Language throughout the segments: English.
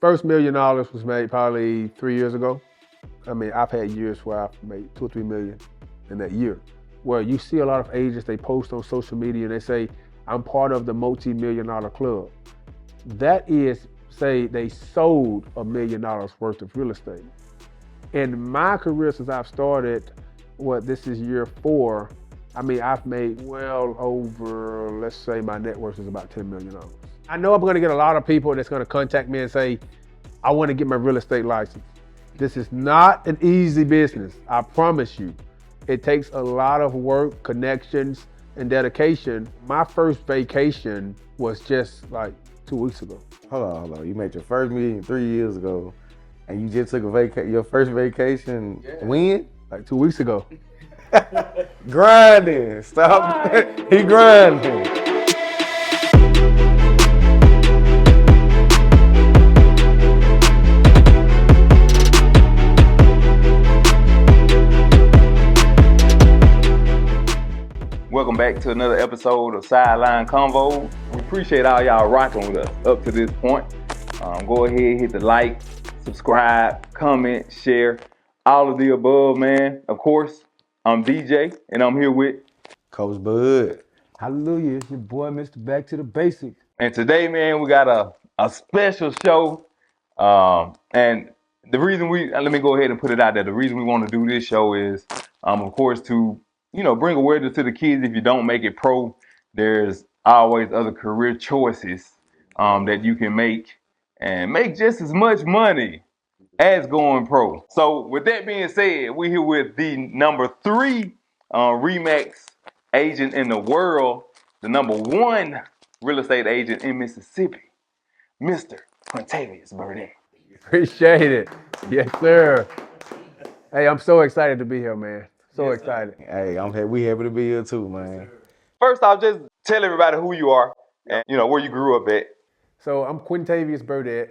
First $1 million was made probably 3 years ago. I mean, I've had years where I've made 2 or 3 million in that year. Where you see a lot of agents, they post on social media and they say, I'm part of the multi-million-dollar club. That is, say, they sold $1 million worth of real estate. In my career, since I've started, this is year 4, I mean, I've made well over, let's say my net worth is about $10 million. I know I'm gonna get a lot of people that's gonna contact me and say, I wanna get my real estate license. This is not an easy business, I promise you. It takes a lot of work, connections, and dedication. My first vacation was just like 2 weeks ago. Hold on. You made your first million 3 years ago, and you just took your first vacation when? Like 2 weeks ago. Grinding. Stop. He grinding. Welcome back to another episode of Sideline Convos. We appreciate all y'all rocking with us up to this point. Go ahead, hit the like, subscribe, comment, share, all of the above, man. Of course, I'm DJ, and I'm here with Coach Bud. Hallelujah, it's your boy, Mr. Back to the Basics. And today, man, we got a special show. And the reason let me go ahead and put it out there. The reason we want to do this show is, of course, to bring awareness to the kids. If you don't make it pro, there's always other career choices that you can make and make just as much money as going pro. So with that being said, we're here with the number 3 Remax agent in the world, the number 1 real estate agent in Mississippi, Mr. Quintavius Burdette. Appreciate it. Yes, sir. Hey, I'm so excited to be here, man. So excited. Hey, we happy to be here too, man. First off, just tell everybody who you are and where you grew up at. So I'm Quintavius Burdette.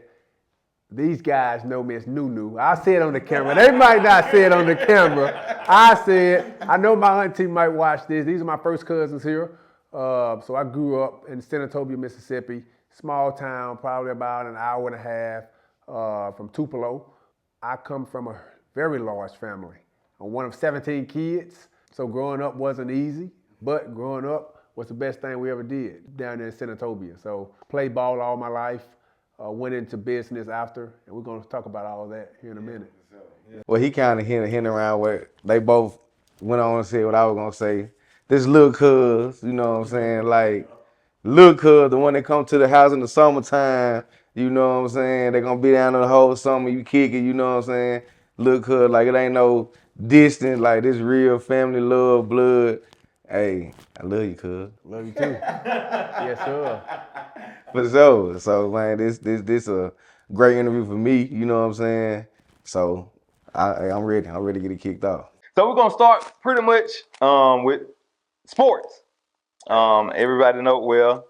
These guys know me as Nunu. I say it on the camera. They might not say it on the camera. I say it. I know my auntie might watch this. These are my first cousins here. So I grew up in Senatobia, Mississippi. Small town, probably about an hour and a half from Tupelo. I come from a very large family. I'm one of 17 kids, so growing up wasn't easy, but growing up was the best thing we ever did down there in Senatobia. So played ball all my life, went into business after, and we're gonna talk about all of that here in a minute. Well, he kind of hinted around where they both went on and said what I was gonna say. This little cuz, you know what I'm saying? Like, little cuz, the one that come to the house in the summertime, you know what I'm saying? They gonna be down there the whole summer, you kick it, you know what I'm saying? Little cuz, like it ain't no distance, like this real family love, blood. Hey, I love you, cuz. Love you too. Yes, sir. For sure. So, man, this a great interview for me, you know what I'm saying? So, I'm ready. I'm ready to get it kicked off. So we're gonna start pretty much with sports. Everybody know,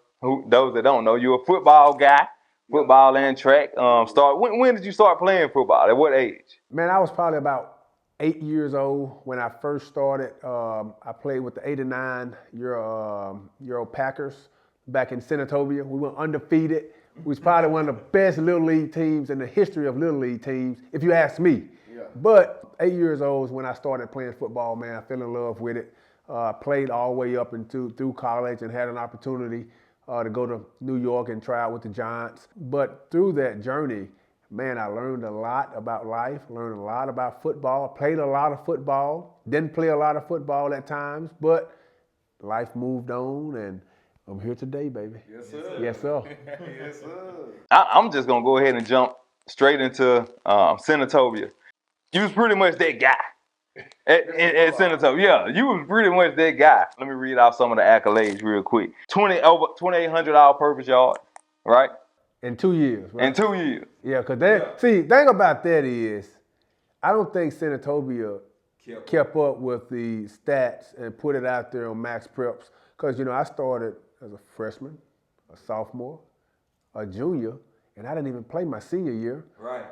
those that don't know, you're a football guy, football and track. When did you start playing football? At what age? Man, I was probably about 8 years old when I first started. I played with the 89 Euro Packers back in Senatobia. We went undefeated. We was probably one of the best Little League teams in the history of Little League teams, if you ask me. Yeah. But 8 years old is when I started playing football, man. I fell in love with it. Played all the way up through college and had an opportunity to go to New York and try out with the Giants. But through that journey, man, I learned a lot about life, learned a lot about football, played a lot of football, didn't play a lot of football at times, but life moved on and I'm here today, baby. Yes, sir. Yes, sir. Yes, sir. I'm just gonna go ahead and jump straight into Senatobia. You was pretty much that guy at Senatobia. Yeah, you was pretty much that guy. Let me read off some of the accolades real quick. Over 2,800 all-purpose yards, right? In 2 years, right? In 2 years. Yeah, because see, the thing about that is, I don't think Senatobia kept up with the stats and put it out there on Max Preps. Because, I started as a freshman, a sophomore, a junior, and I didn't even play my senior year. Right.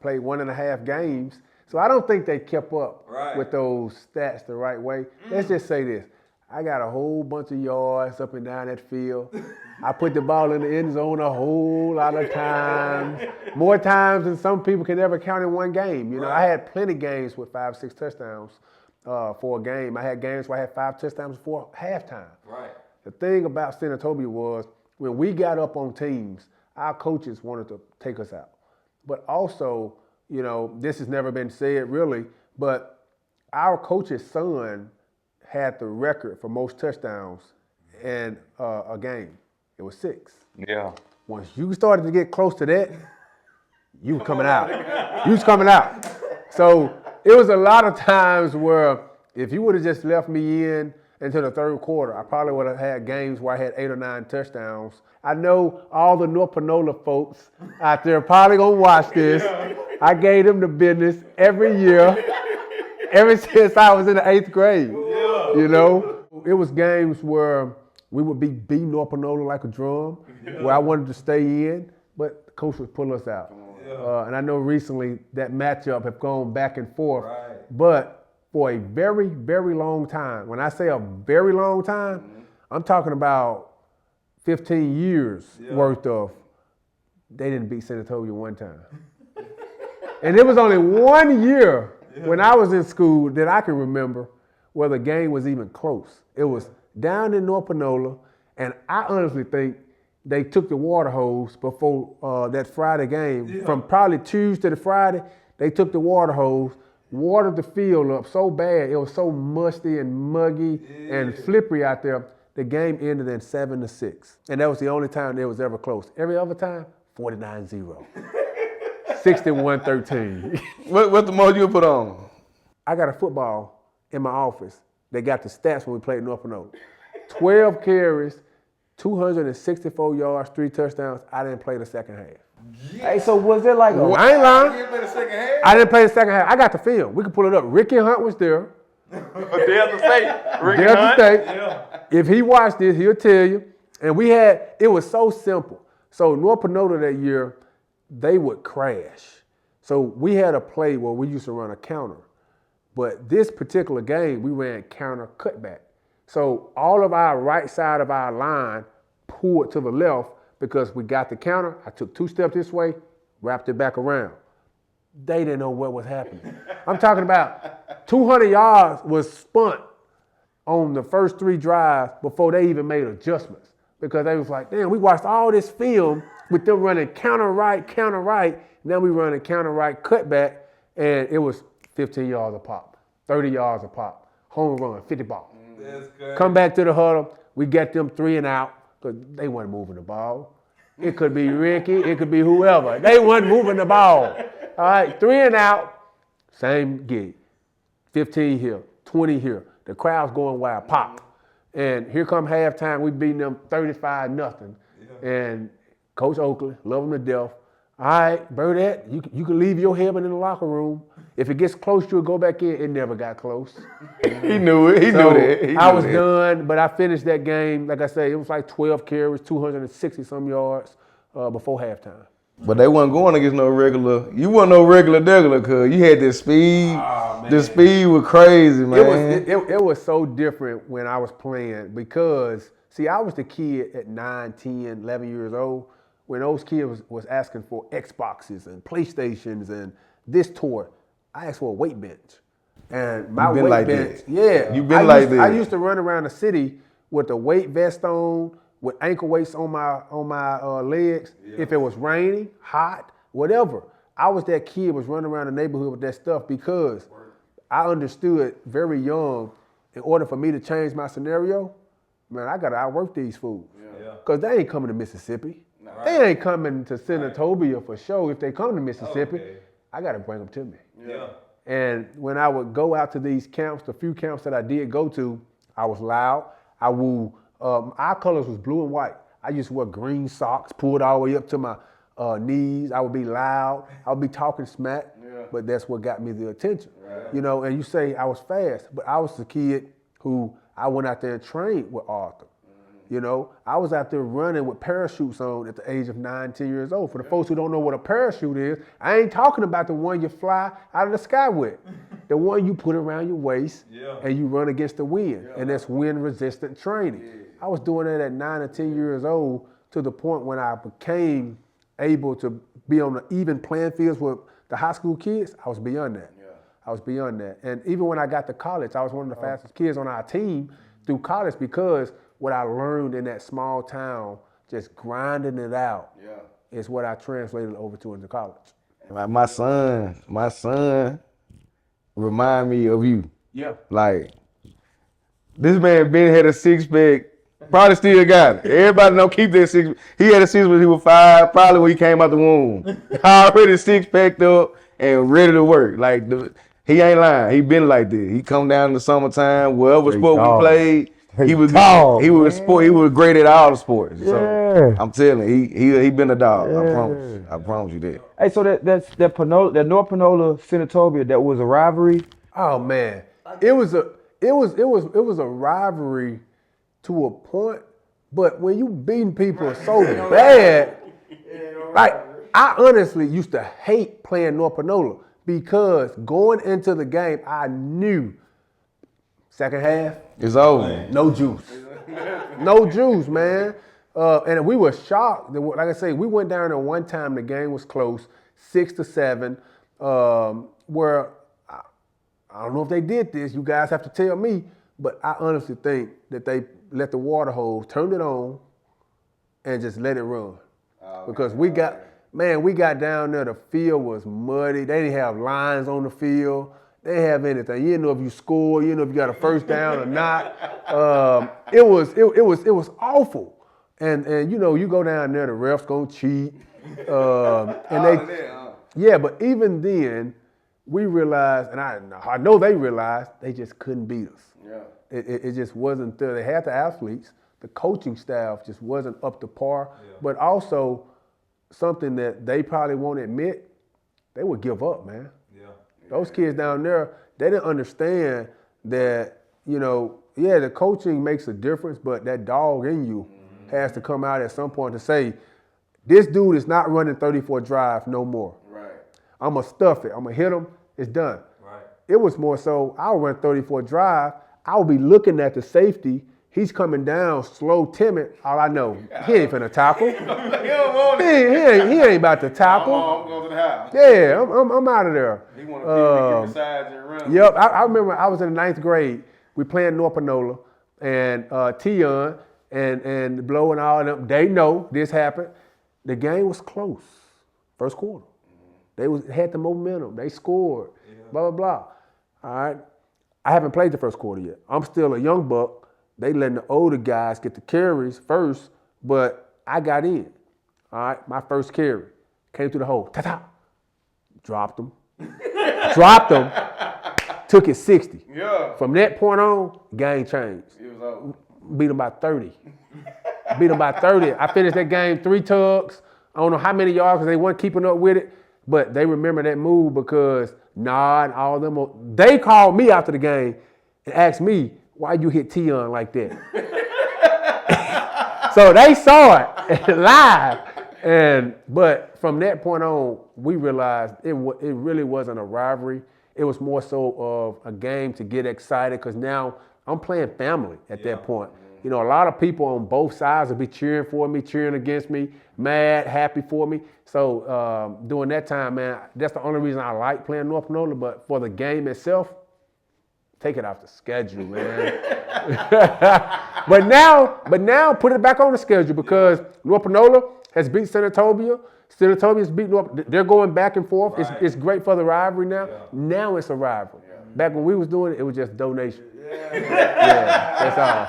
Played 1.5 games. So I don't think they kept up with those stats the right way. Let's just say this. I got a whole bunch of yards up and down that field. I put the ball in the end zone a whole lot of times, more times than some people can ever count in one game. You know, I had plenty of games with 5, 6 touchdowns for a game. I had games where I had 5 touchdowns for halftime. Right. The thing about Senatobia was when we got up on teams, our coaches wanted to take us out. But also, you know, this has never been said really, but our coach's son had the record for most touchdowns in a game. It was 6. Yeah. Once you started to get close to that, you was coming out. You was coming out. So it was a lot of times where if you would have just left me in until the third quarter, I probably would have had games where I had 8 or 9 touchdowns. I know all the North Panola folks out there probably gonna watch this. I gave them the business every year, ever since I was in the 8th grade. You know, it was games where we would be beating North Panola like a drum, where I wanted to stay in, but the coach would pull us out. And I know recently that matchup have gone back and forth, but for a very, very long time, when I say a very long time, I'm talking about 15 years worth of, they didn't beat Senatobia one time. And it was only 1 year when I was in school that I can remember where the game was even close. It was down in North Panola, and I honestly think they took the water hose before that Friday game. From probably Tuesday to Friday, they took the water hose, watered the field up so bad, it was so musty and muggy and slippery out there, the game ended in 7-6. And that was the only time it was ever close. Every other time, 49-0. 61-13. What the most you put on? I got a football in my office. They got the stats when we played North Panola. 12 carries, 264 yards, 3 touchdowns. I didn't play the second half. Hey, so was it like I ain't lying. You didn't play the second half? I didn't play the second half. I got the film. We can pull it up. Ricky Hunt was there. Delta State. Ricky Delta Hunt. State. If he watched this, he'll tell you. And it was so simple. So North Panola that year, they would crash. So we had a play where we used to run a counter. But this particular game, we ran counter cutback. So all of our right side of our line pulled to the left because we got the counter. I took 2 steps this way, wrapped it back around. They didn't know what was happening. I'm talking about 200 yards was spent on the first 3 drives before they even made adjustments. Because they was like, damn, we watched all this film with them running counter right. Now we running counter right cutback, and it was 15 yards a pop, 30 yards a pop, home run, 50 ball. That's good. Come back to the huddle. We got them 3 and out because they weren't moving the ball. It could be Ricky. It could be whoever. They weren't moving the ball. All right, 3 and out, same gig. 15 here, 20 here. The crowd's going wild, pop. And here come halftime. We beating them 35-0. And Coach Oakley, love him to death. All right, Burdette, you can leave your helmet in the locker room. If it gets close, you'll go back in. It never got close. He knew it. He knew that. I was done, but I finished that game. Like I say, it was like 12 carries, 260-some yards before halftime. But they wasn't going against no regular. You wasn't no regular cuz you had this speed. The speed was crazy, man. It was so different when I was playing because, see, I was the kid at 9, 10, 11 years old when those kids was asking for Xboxes and PlayStations and this toy. I asked for a weight bench. And my weight like bench, that. yeah. You been like that. I used to run around the city with a weight vest on, with ankle weights on my legs. If it was raining, hot, whatever. I was that kid was running around the neighborhood with that stuff because I understood very young, in order for me to change my scenario, man, I got to outwork these fools. Because they ain't coming to Mississippi. They ain't coming to Senatobia for sure. If they come to Mississippi, I got to bring them to me. And when I would go out to these camps, the few camps that I did go to, I was loud. I woo. Our colors was blue and white. I used to wear green socks, pulled all the way up to my knees. I would be loud. I would be talking smack, but that's what got me the attention. You know, and you say I was fast, but I was the kid who I went out there and trained with Arthur. You know, I was out there running with parachutes on at the age of 9, 10 years old. For the folks who don't know what a parachute is, I ain't talking about the one you fly out of the sky with. The one you put around your waist and you run against the wind. And that's wind-resistant training. I was doing that at 9 or 10 years old to the point when I became able to be on the even playing fields with the high school kids. I was beyond that. I was beyond that. And even when I got to college, I was one of the fastest kids on our team through college because what I learned in that small town, just grinding it out, is what I translated over to into college. My son remind me of you. Yeah. Like, this man been had a six-pack, probably still got it. Everybody know keep that six. He had a six when he was 5, probably when he came out the womb. Already six-packed up and ready to work. Like, he ain't lying. He been like this. He come down in the summertime, wherever sport we played, he was great at all the sports. So I'm telling you, he been a dog. I promise you that. Hey, so that North Panola Senatobia, that was a rivalry. Oh man, it was a rivalry to a point, but when you beating people so bad, like I honestly used to hate playing North Panola because going into the game, I knew second half it's over. No juice, no juice, man. And we were shocked. Like I say, we went down there one time. The game was close, 6-7. Where I don't know if they did this. You guys have to tell me. But I honestly think that they let the water hose, turned it on, and just let it run. Because we got down there. The field was muddy. They didn't have lines on the field. They didn't have anything. You didn't know if you scored. You didn't know if you got a first down or not. It was awful. And you know, you go down there, the refs gonna cheat. But even then, we realized, and I know they realized, they just couldn't beat us. It just wasn't there. They had the athletes, the coaching staff just wasn't up to par. But also, something that they probably won't admit, they would give up, man. Those kids down there, they didn't understand that, you know, the coaching makes a difference, but that dog in you has to come out at some point to say, this dude is not running 34 drive no more. I'm going to stuff it. I'm going to hit him. It's done. It was more so, I'll run 34 drive. I'll be looking at the safety. He's coming down slow, timid. All I know, he ain't finna tackle. he ain't about to tackle. I'm going to the house. Yeah, I'm out of there. He want to get besides and run. Yep, I remember I was in the 9th grade. We playing North Panola, and Tion and Blow and all of them, they know this happened. The game was close, first quarter. They had the momentum. They scored, blah, blah, blah. All right, I haven't played the first quarter yet. I'm still a young buck. They letting the older guys get the carries first, but I got in. All right, my first carry. Came through the hole. Ta-ta. Dropped them. Took it 60. From that point on, game changed. It was over. Beat them by 30. I finished that game 3 tugs. I don't know how many yards because they weren't keeping up with it, but they remember that move because Nod, all of them, they called me after the game and asked me, why you hit Tion like that? So they saw it live. But from that point on, we realized it really wasn't a rivalry. It was more so of a game to get excited because now I'm playing family at that point. You know, a lot of people on both sides will be cheering for me, cheering against me, mad, happy for me. So during that time, man, that's the only reason I like playing North Panola. But for the game itself, take it off the schedule, man. But now put it back on the schedule because North Panola has beat Senatobia. Senatobia has beat North. They're going back and forth. Right. It's great for the rivalry now. Now it's a rivalry. Back when we was doing it, it was just donation. That's all.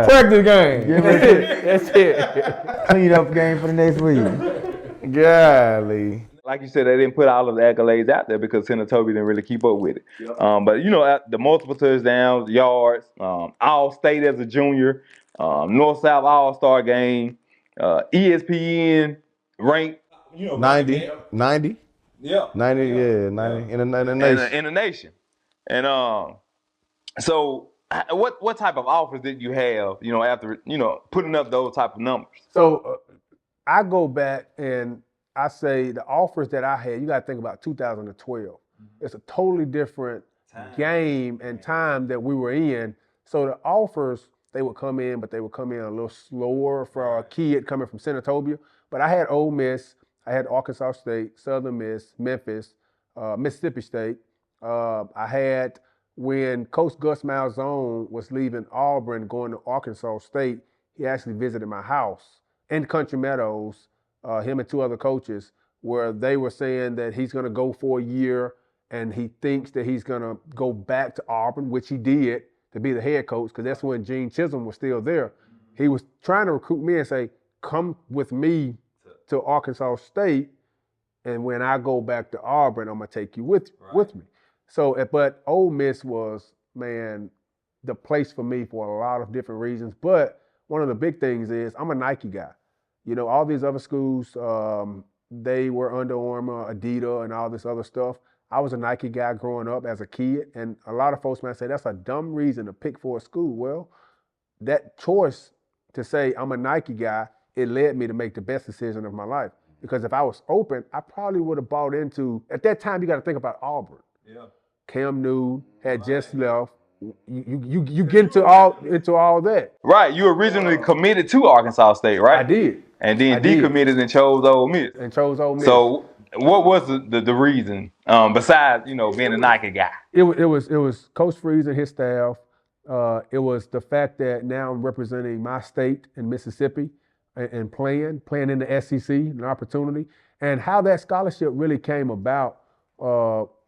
Practice game. That's it. Clean up game for the next week. Golly. Like you said, they didn't put all of the accolades out there because Senatobia didn't really keep up with it. But, you know, the multiple touchdowns, yards, All-State as a junior, North-South All-Star game, ESPN ranked 90. 90. Yeah. 90 in the nation. In the nation. And so what type of offers did you have, you know, after, you know, putting up those type of numbers? So I go back and I say the offers that I had, you got to think about 2012. It's a totally different game and time that we were in. So the offers, they would come in, but they would come in a little slower for a kid coming from Senatobia. But I had Ole Miss, I had Arkansas State, Southern Miss, Memphis, Mississippi State. I had, when Coach Gus Malzone was leaving Auburn, going to Arkansas State, he actually visited my house in Country Meadows, him and two other coaches, where they were saying that he's going to go for a year and he thinks that he's going to go back to Auburn, which he did, to be the head coach, because that's when Gene Chisholm was still there. He was trying to recruit me and say, come with me to Arkansas State, and when I go back to Auburn, I'm going to take you with me. So, but Ole Miss was, man, the place for me for a lot of different reasons. But one of the big things is I'm a Nike guy. You know, all these other schools, they were Under Armour, Adidas, and all this other stuff. I was a Nike guy growing up as a kid, and a lot of folks might say that's a dumb reason to pick for a school. Well, that choice to say I'm a Nike guy, it led me to make the best decision of my life. Because if I was open, I probably would have bought into, at that time, you got to think about Auburn. Yeah. Cam Newton had just left. You get into all that. Right. You originally committed to Arkansas State, right? I did. And then decommitted and chose Ole Miss. So what was the reason, besides, you know, being a Nike guy? It was Coach Freeze and his staff. It was the fact that now I'm representing my state in Mississippi and playing in the SEC, an opportunity, and how that scholarship really came about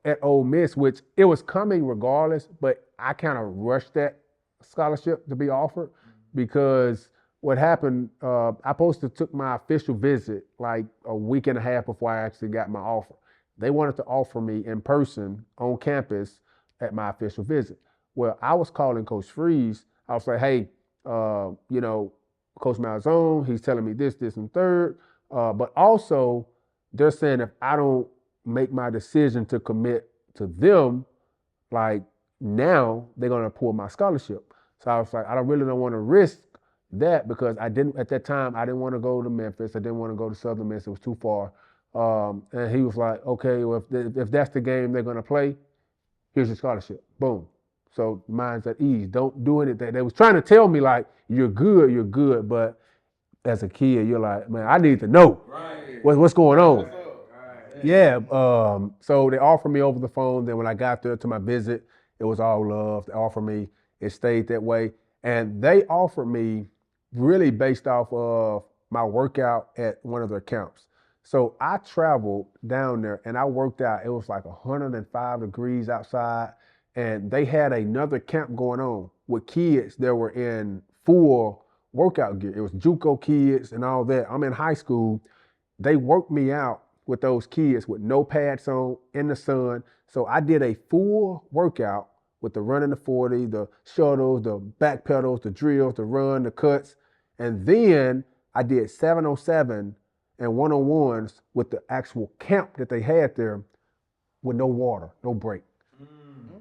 at Ole Miss, which it was coming regardless, but I kind of rushed that scholarship to be offered because what happened, I supposed to took my official visit like a week and a half before I actually got my offer. They wanted to offer me in person on campus at my official visit. Well, I was calling Coach Freeze. I was like, hey, you know, Coach Malzone, he's telling me this, and third. But also, they're saying if I don't make my decision to commit to them, like now they're going to pull my scholarship. So I was like, I really don't want to risk that because at that time, I didn't want to go to Memphis. I didn't want to go to Southern Miss. It was too far. And he was like, okay, well, if that's the game they're going to play, here's your scholarship. Boom. So mine's at ease. Don't do anything. They was trying to tell me like, you're good. But as a kid, you're like, man, I need to know what's going on. Yeah. So they offered me over the phone. Then when I got there to my visit, it was all love. They offered me. It stayed that way. And they offered me really based off of my workout at one of their camps. So I traveled down there and I worked out. It was like 105 degrees outside. And they had another camp going on with kids that were in full workout gear. It was JUCO kids and all that. I'm in high school. They worked me out with those kids with no pads on in the sun. So I did a full workout with the running the 40, the shuttles, the back pedals, the drills, the run, the cuts. And then I did 7-on-7 and 1-on-1s with the actual camp that they had there with no water, no break.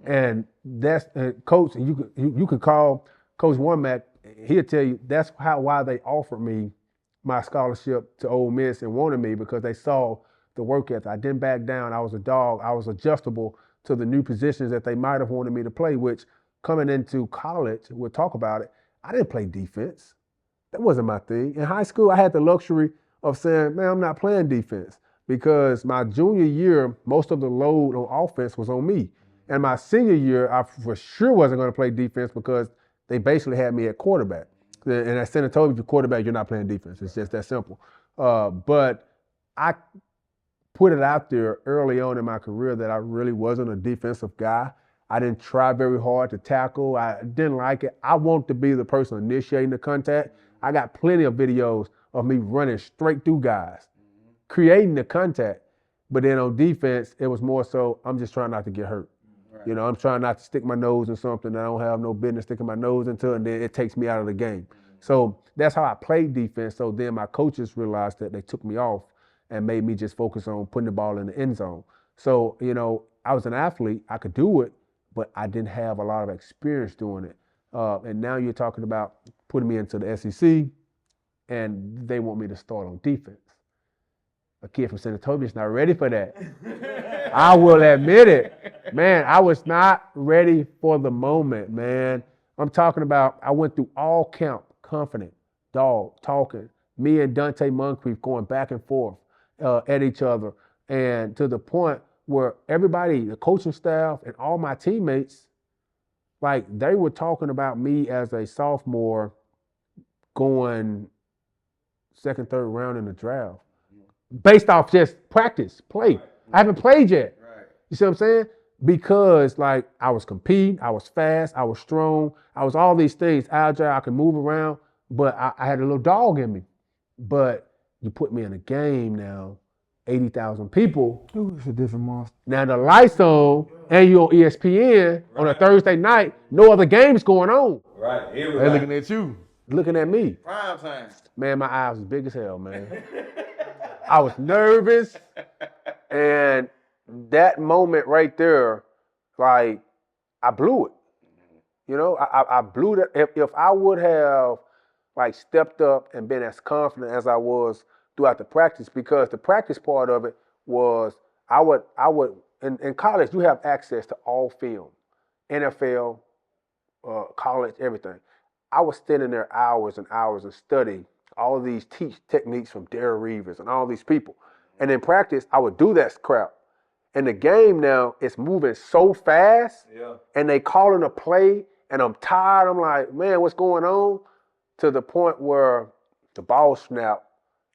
And that's Coach. You could call Coach Warmack. He'll tell you that's why they offered me my scholarship to Ole Miss and wanted me because they saw the work ethic. I didn't back down. I was a dog. I was adjustable to the new positions that they might have wanted me to play. Which coming into college, we'll talk about it. I didn't play defense. That wasn't my thing. In high school, I had the luxury of saying, "Man, I'm not playing defense," because my junior year, most of the load on offense was on me. And my senior year, I for sure wasn't going to play defense because they basically had me at quarterback. And at Senatobia, if you're quarterback, you're not playing defense. It's just that simple. But I put it out there early on in my career that I really wasn't a defensive guy. I didn't try very hard to tackle. I didn't like it. I want to be the person initiating the contact. I got plenty of videos of me running straight through guys, creating the contact. But then on defense, it was more so I'm just trying not to get hurt. You know, I'm trying not to stick my nose in something that I don't have no business sticking my nose into, and then it takes me out of the game. So that's how I played defense. So then my coaches realized that they took me off and made me just focus on putting the ball in the end zone. So, you know, I was an athlete. I could do it, but I didn't have a lot of experience doing it. And now you're talking about putting me into the SEC, and they want me to start on defense. A kid from Senatobia is not ready for that. I will admit it. Man, I was not ready for the moment, man. I'm talking about I went through all camp, confident, dog, talking. Me and Dante Moncrief going back and forth at each other. And to the point where everybody, the coaching staff and all my teammates, like they were talking about me as a sophomore going second, third round in the draft based off just practice, play. I haven't played yet. You see what I'm saying? Because like I was competing, I was fast, I was strong, I was all these things, agile, I could move around, but I had a little dog in me. But you put me in a game now, 80,000 people. Ooh, it's a different monster. Now the lights on, and you on ESPN on a Thursday night, no other games going on. Right. They looking at you. Looking at me. Prime time. Man, my eyes was big as hell, man. I was nervous, and that moment right there, like, I blew it. You know, I blew that. If I would have, like, stepped up and been as confident as I was throughout the practice, because the practice part of it was I would in college, you have access to all film, NFL, college, everything. I was standing there hours and hours and studying all of these techniques from Darryl Reeves and all these people. And in practice, I would do that crap. And the game now is moving so fast, and they calling a play, and I'm tired. I'm like, man, what's going on? To the point where the ball snapped,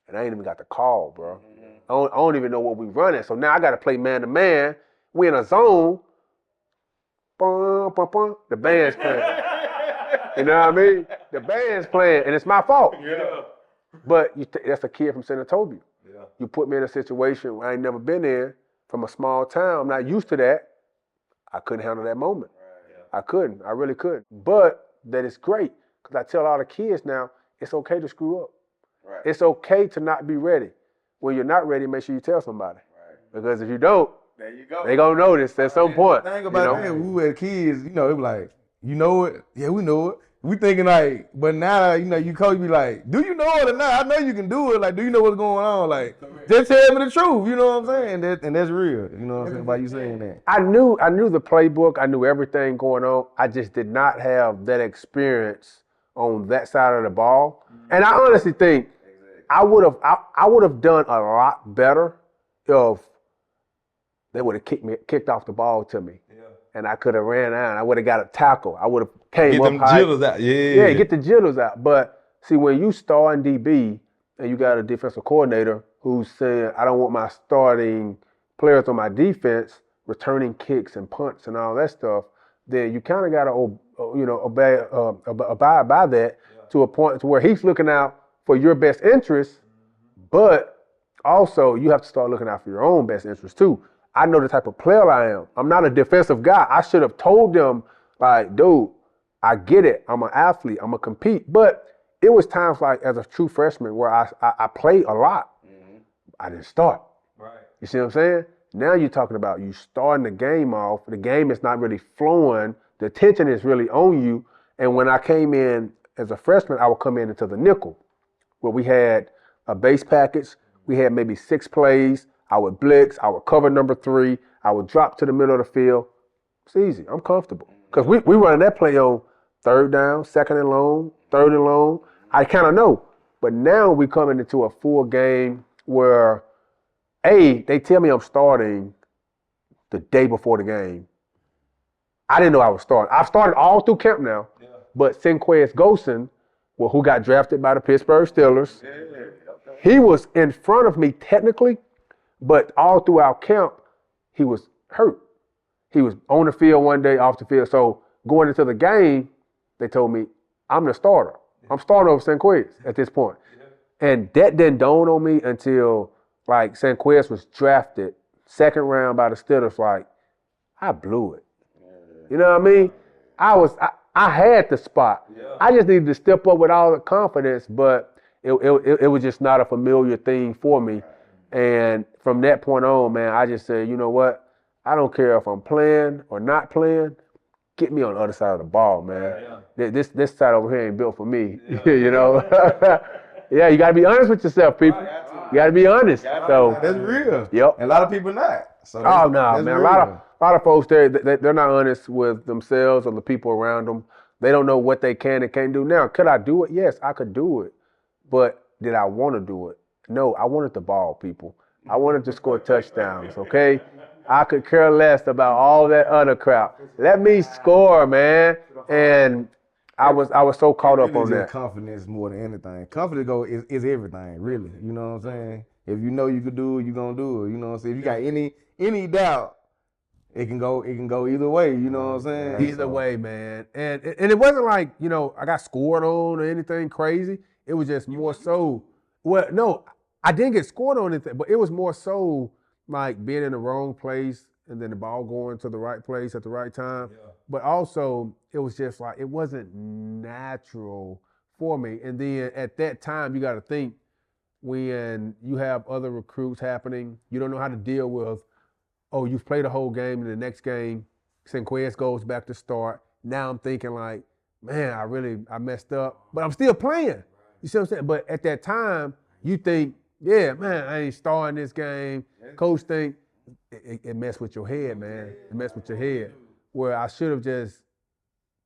and I ain't even got the call, bro. I don't even know what we running. So now I got to play man-to-man. We in a zone. Bum, bum, bum. The band's playing. You know what I mean? The band's playing, and it's my fault. Yeah. But that's a kid from Senatobia. Yeah. You put me in a situation where I ain't never been in, from a small town. I'm not used to that. I couldn't handle that moment. Right. I couldn't. I really couldn't. But that is great, because I tell all the kids now, it's okay to screw up. Right. It's okay to not be ready. When you're not ready, make sure you tell somebody. Right. Because if you don't, There you go. they gonna notice at some point. The thing about you that, know? we were kids, you know, it was like, you know it? Yeah, we know it. We thinking like, but now, you know, you coach be like, do you know it or not? I know you can do it. Like, do you know what's going on? Like, just tell me the truth. You know what I'm saying? And that's real. You know what I'm saying? By you saying that. I knew the playbook. I knew everything going on. I just did not have that experience on that side of the ball. And I honestly think I would have done a lot better if they would have kicked off the ball to me. And I could have ran out. I would have got a tackle. I would have came Get up them high. jitters out. Yeah, get the jitters out. But see, when you start in DB and you got a defensive coordinator who's saying, I don't want my starting players on my defense returning kicks and punts and all that stuff, then you kind of got to, abide by that to a point to where he's looking out for your best interests, but also you have to start looking out for your own best interests too. I know the type of player I am. I'm not a defensive guy. I should have told them, like, dude, I get it. I'm an athlete. I'm going to compete. But it was times like as a true freshman where I played a lot. I didn't start. Right. You see what I'm saying? Now you're talking about you starting the game off. The game is not really flowing. The attention is really on you. And when I came in as a freshman, I would come in into the nickel where we had a base package. We had maybe 6 plays. I would blitz, I would cover number 3, I would drop to the middle of the field. It's easy, I'm comfortable. Because we running that play on 3rd down, 2nd and long, 3rd and long. I kind of know. But now we coming into a full game where, they tell me I'm starting the day before the game. I didn't know I was starting. I've started all through camp now. Yeah. But Sinquez Gosen, who got drafted by the Pittsburgh Steelers, he was in front of me technically, but all throughout camp, he was hurt. He was on the field one day, off the field. So going into the game, they told me, I'm the starter. I'm starting over Sinquez at this point. And that didn't dawn on me until, like, Sinquez was drafted 2nd round by the Steelers. Like, I blew it. You know what I mean? I had the spot. I just needed to step up with all the confidence, but it was just not a familiar thing for me. And from that point on, man, I just said, you know what? I don't care if I'm playing or not playing. Get me on the other side of the ball, man. This side over here ain't built for me. You know? Yeah, you got to be honest with yourself, people. You got to be honest. So That's real. Yep. And a lot of people not. So oh no, that's man! real. A lot of folks they're not honest with themselves or the people around them. They don't know what they can and can't do. Now, could I do it? Yes, I could do it. But did I want to do it? No, I wanted the ball, people. I wanted to score touchdowns. Okay, I could care less about all that other crap. Let me score, man. And I was so caught up on that. Confidence more than anything. Confidence is everything, really. You know what I'm saying? If you know you could do it, you're gonna do it. You know what I'm saying? If you got any doubt, it can go either way. You know what I'm saying? Either way, man. And it wasn't like, I got scored on or anything crazy. It was just more so. Well, no, I didn't get scored on anything, but it was more so like being in the wrong place and then the ball going to the right place at the right time. Yeah. But also, it was just like, it wasn't natural for me. And then at that time, you got to think when you have other recruits happening, you don't know how to deal with, oh, you've played a whole game, and the next game, Sinquez goes back to start. Now I'm thinking like, man, I messed up, but I'm still playing. You see what I'm saying? But at that time, you think, yeah, man, I ain't starting this game. Coach think, it messed with your head, man. It messed with your head. Where I should have just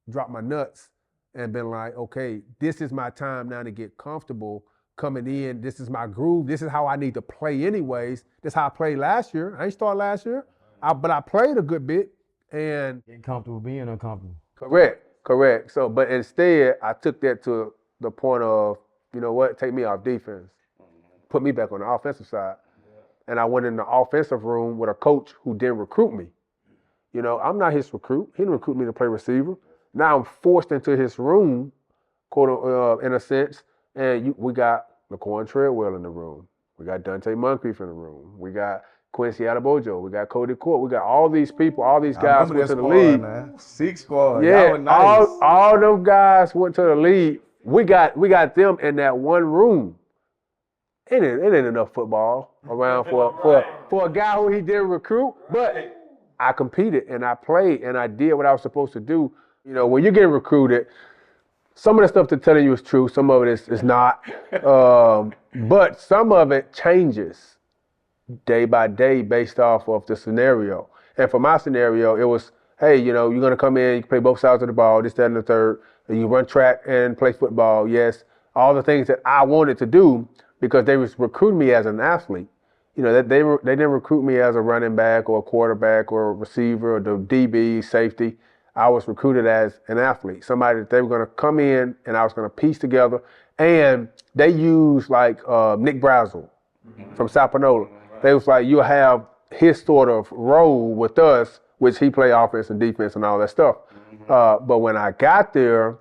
dropped my nuts and been like, okay, this is my time now to get comfortable coming in. This is my groove. This is how I need to play anyways. This is how I played last year. I ain't started last year, but I played a good bit. And getting comfortable being uncomfortable. Correct. So, but instead, I took that to the point of, you know what, take me off defense. Put me back on the offensive side. And I went in the offensive room with a coach who didn't recruit me. I'm not his recruit. He didn't recruit me to play receiver. Now I'm forced into his room, in a sense, and we got LaQuan Treadwell in the room. We got Dante Moncrief in the room. We got Quincy Adebojo. We got Cody Court. We got all these people, all these guys went to the league. Man. 6 squad. Yeah, nice. all them guys went to the league. We got them in that one room. It ain't enough football around for a guy who he didn't recruit, but I competed and I played and I did what I was supposed to do. When you get recruited, some of the stuff they're telling you is true, some of it is not. But some of it changes day by day based off of the scenario. And for my scenario, it was, hey, you're going to come in, you can play both sides of the ball, this, that, and the third. And you run track and play football, yes. All the things that I wanted to do because they was recruiting me as an athlete. They didn't recruit me as a running back or a quarterback or a receiver or the DB, safety. I was recruited as an athlete, somebody that they were going to come in and I was going to piece together. And they used like Nick Brazel from South Panola. They was like, you have his sort of role with us, which he played offense and defense and all that stuff. But when I got there,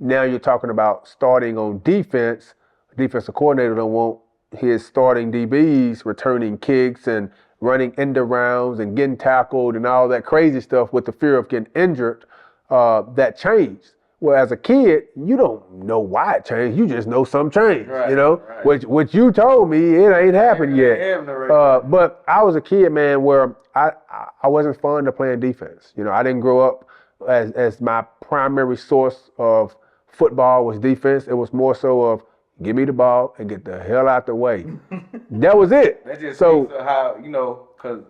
now you're talking about starting on defense. Defensive coordinator don't want his starting DBs returning kicks and running end rounds and getting tackled and all that crazy stuff with the fear of getting injured. That changed. Well, as a kid, you don't know why it changed. You just know something changed, right. Which you told me it ain't happened yet. But I was a kid, man, where I wasn't fond of playing defense. I didn't grow up as my primary source of football was defense. It was more so of give me the ball and get the hell out the way. That was it. That just speaks to how, because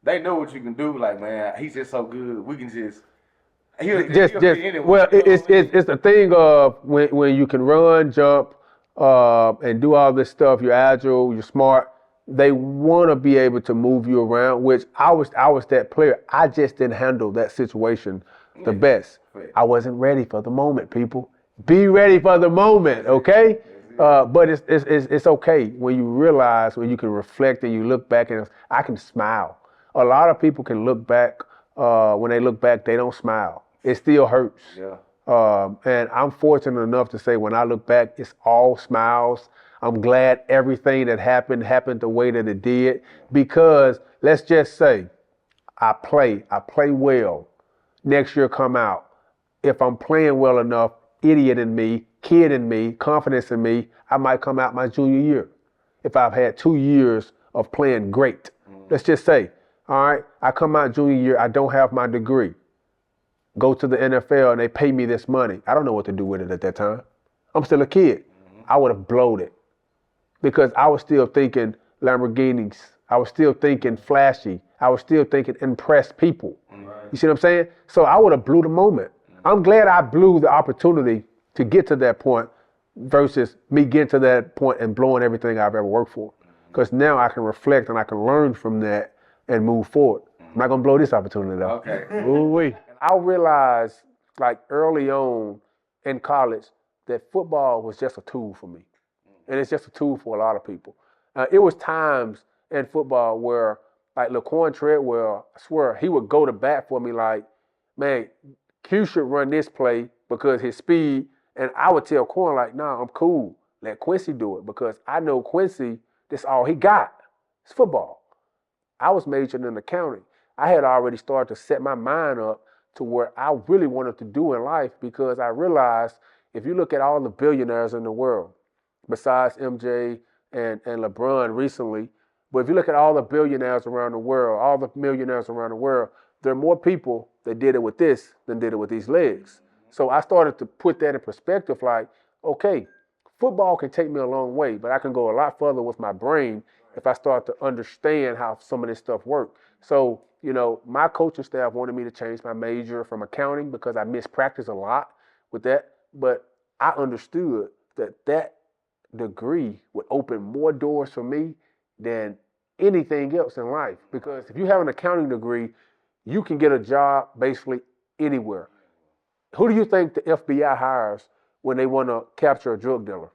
they know what you can do. Like, man, he's just so good. We can just. Well, it's the thing of when you can run, jump, and do all this stuff. You're agile, you're smart. They want to be able to move you around, which I was that player. I just didn't handle that situation the best. I wasn't ready for the moment, people. Be ready for the moment, okay? But it's okay when you realize, when you can reflect and you look back and I can smile. A lot of people can look back. When they look back, they don't smile. It still hurts. Yeah. And I'm fortunate enough to say when I look back, it's all smiles. I'm glad everything that happened the way that it did, because let's just say I play well. Next year come out. If I'm playing well enough, idiot in me, kid in me, confidence in me, I might come out my junior year. If I've had 2 years of playing great. Let's just say, all right, I come out junior year, I don't have my degree. Go to the NFL and they pay me this money. I don't know what to do with it at that time. I'm still a kid. I would have blowed it. because I was still thinking Lamborghinis. I was still thinking flashy. I was still thinking impress people. You see what I'm saying? So I would have blew the moment. I'm glad I blew the opportunity to get to that point versus me getting to that point and blowing everything I've ever worked for. Because now I can reflect and I can learn from that and move forward. I'm not gonna blow this opportunity though. Okay. Ooh-wee. I realized like early on in college that football was just a tool for me. And it's just a tool for a lot of people. It was times in football where, like Laquan Treadwell, I swear, he would go to bat for me like, man, Q should run this play because his speed. And I would tell Quan, like, nah, I'm cool. Let Quincy do it because I know Quincy, that's all he got. It's football. I was majoring in accounting. I had already started to set my mind up to where I really wanted to do in life because I realized if you look at all the billionaires in the world, besides MJ and LeBron recently, but if you look at all the billionaires around the world, all the millionaires around the world, there are more people that did it with this than did it with these legs. So I started to put that in perspective like, okay, football can take me a long way, but I can go a lot further with my brain if I start to understand how some of this stuff works. So, you know, my coaching staff wanted me to change my major from accounting because I missed practice a lot with that. But I understood that that degree would open more doors for me than anything else in life. Because if you have an accounting degree, you can get a job basically anywhere. Who do you think the FBI hires when they want to capture a drug dealer?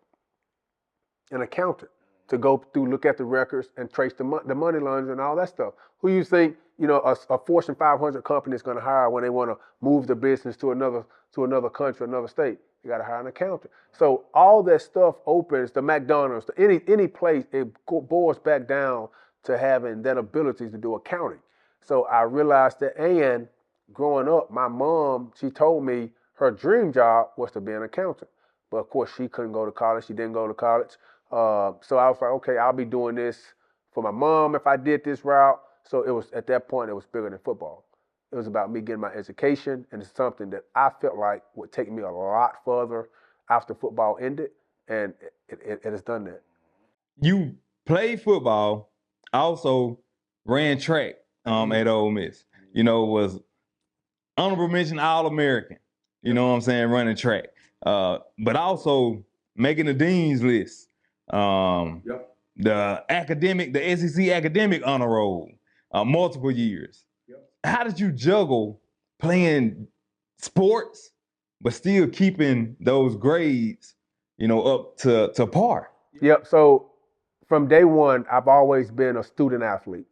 An accountant to go through, look at the records and trace the money laundering and all that stuff. Who you think, you know, a Fortune 500 company is going to hire when they want to move the business to another country, another state? You got to hire an accountant. So all that stuff opens the McDonald's, any place. It boils back down to having that ability to do accounting. So I realized that, and growing up, my mom, she told me her dream job was to be an accountant. But of course, she couldn't go to college. She didn't go to college. So I was like, okay, I'll be doing this for my mom if I did this route. So it was, at that point, it was bigger than football. It was about me getting my education, and it's something that I felt like would take me a lot further after football ended, and it has done that. You played football, also ran track at Ole Miss. You know, was honorable mention All-American. You know what I'm saying, running track. But also making the dean's list. The SEC academic honor roll, multiple years. How did you juggle playing sports but still keeping those grades, you know, up to par? Yep. So from day one, I've always been a student athlete.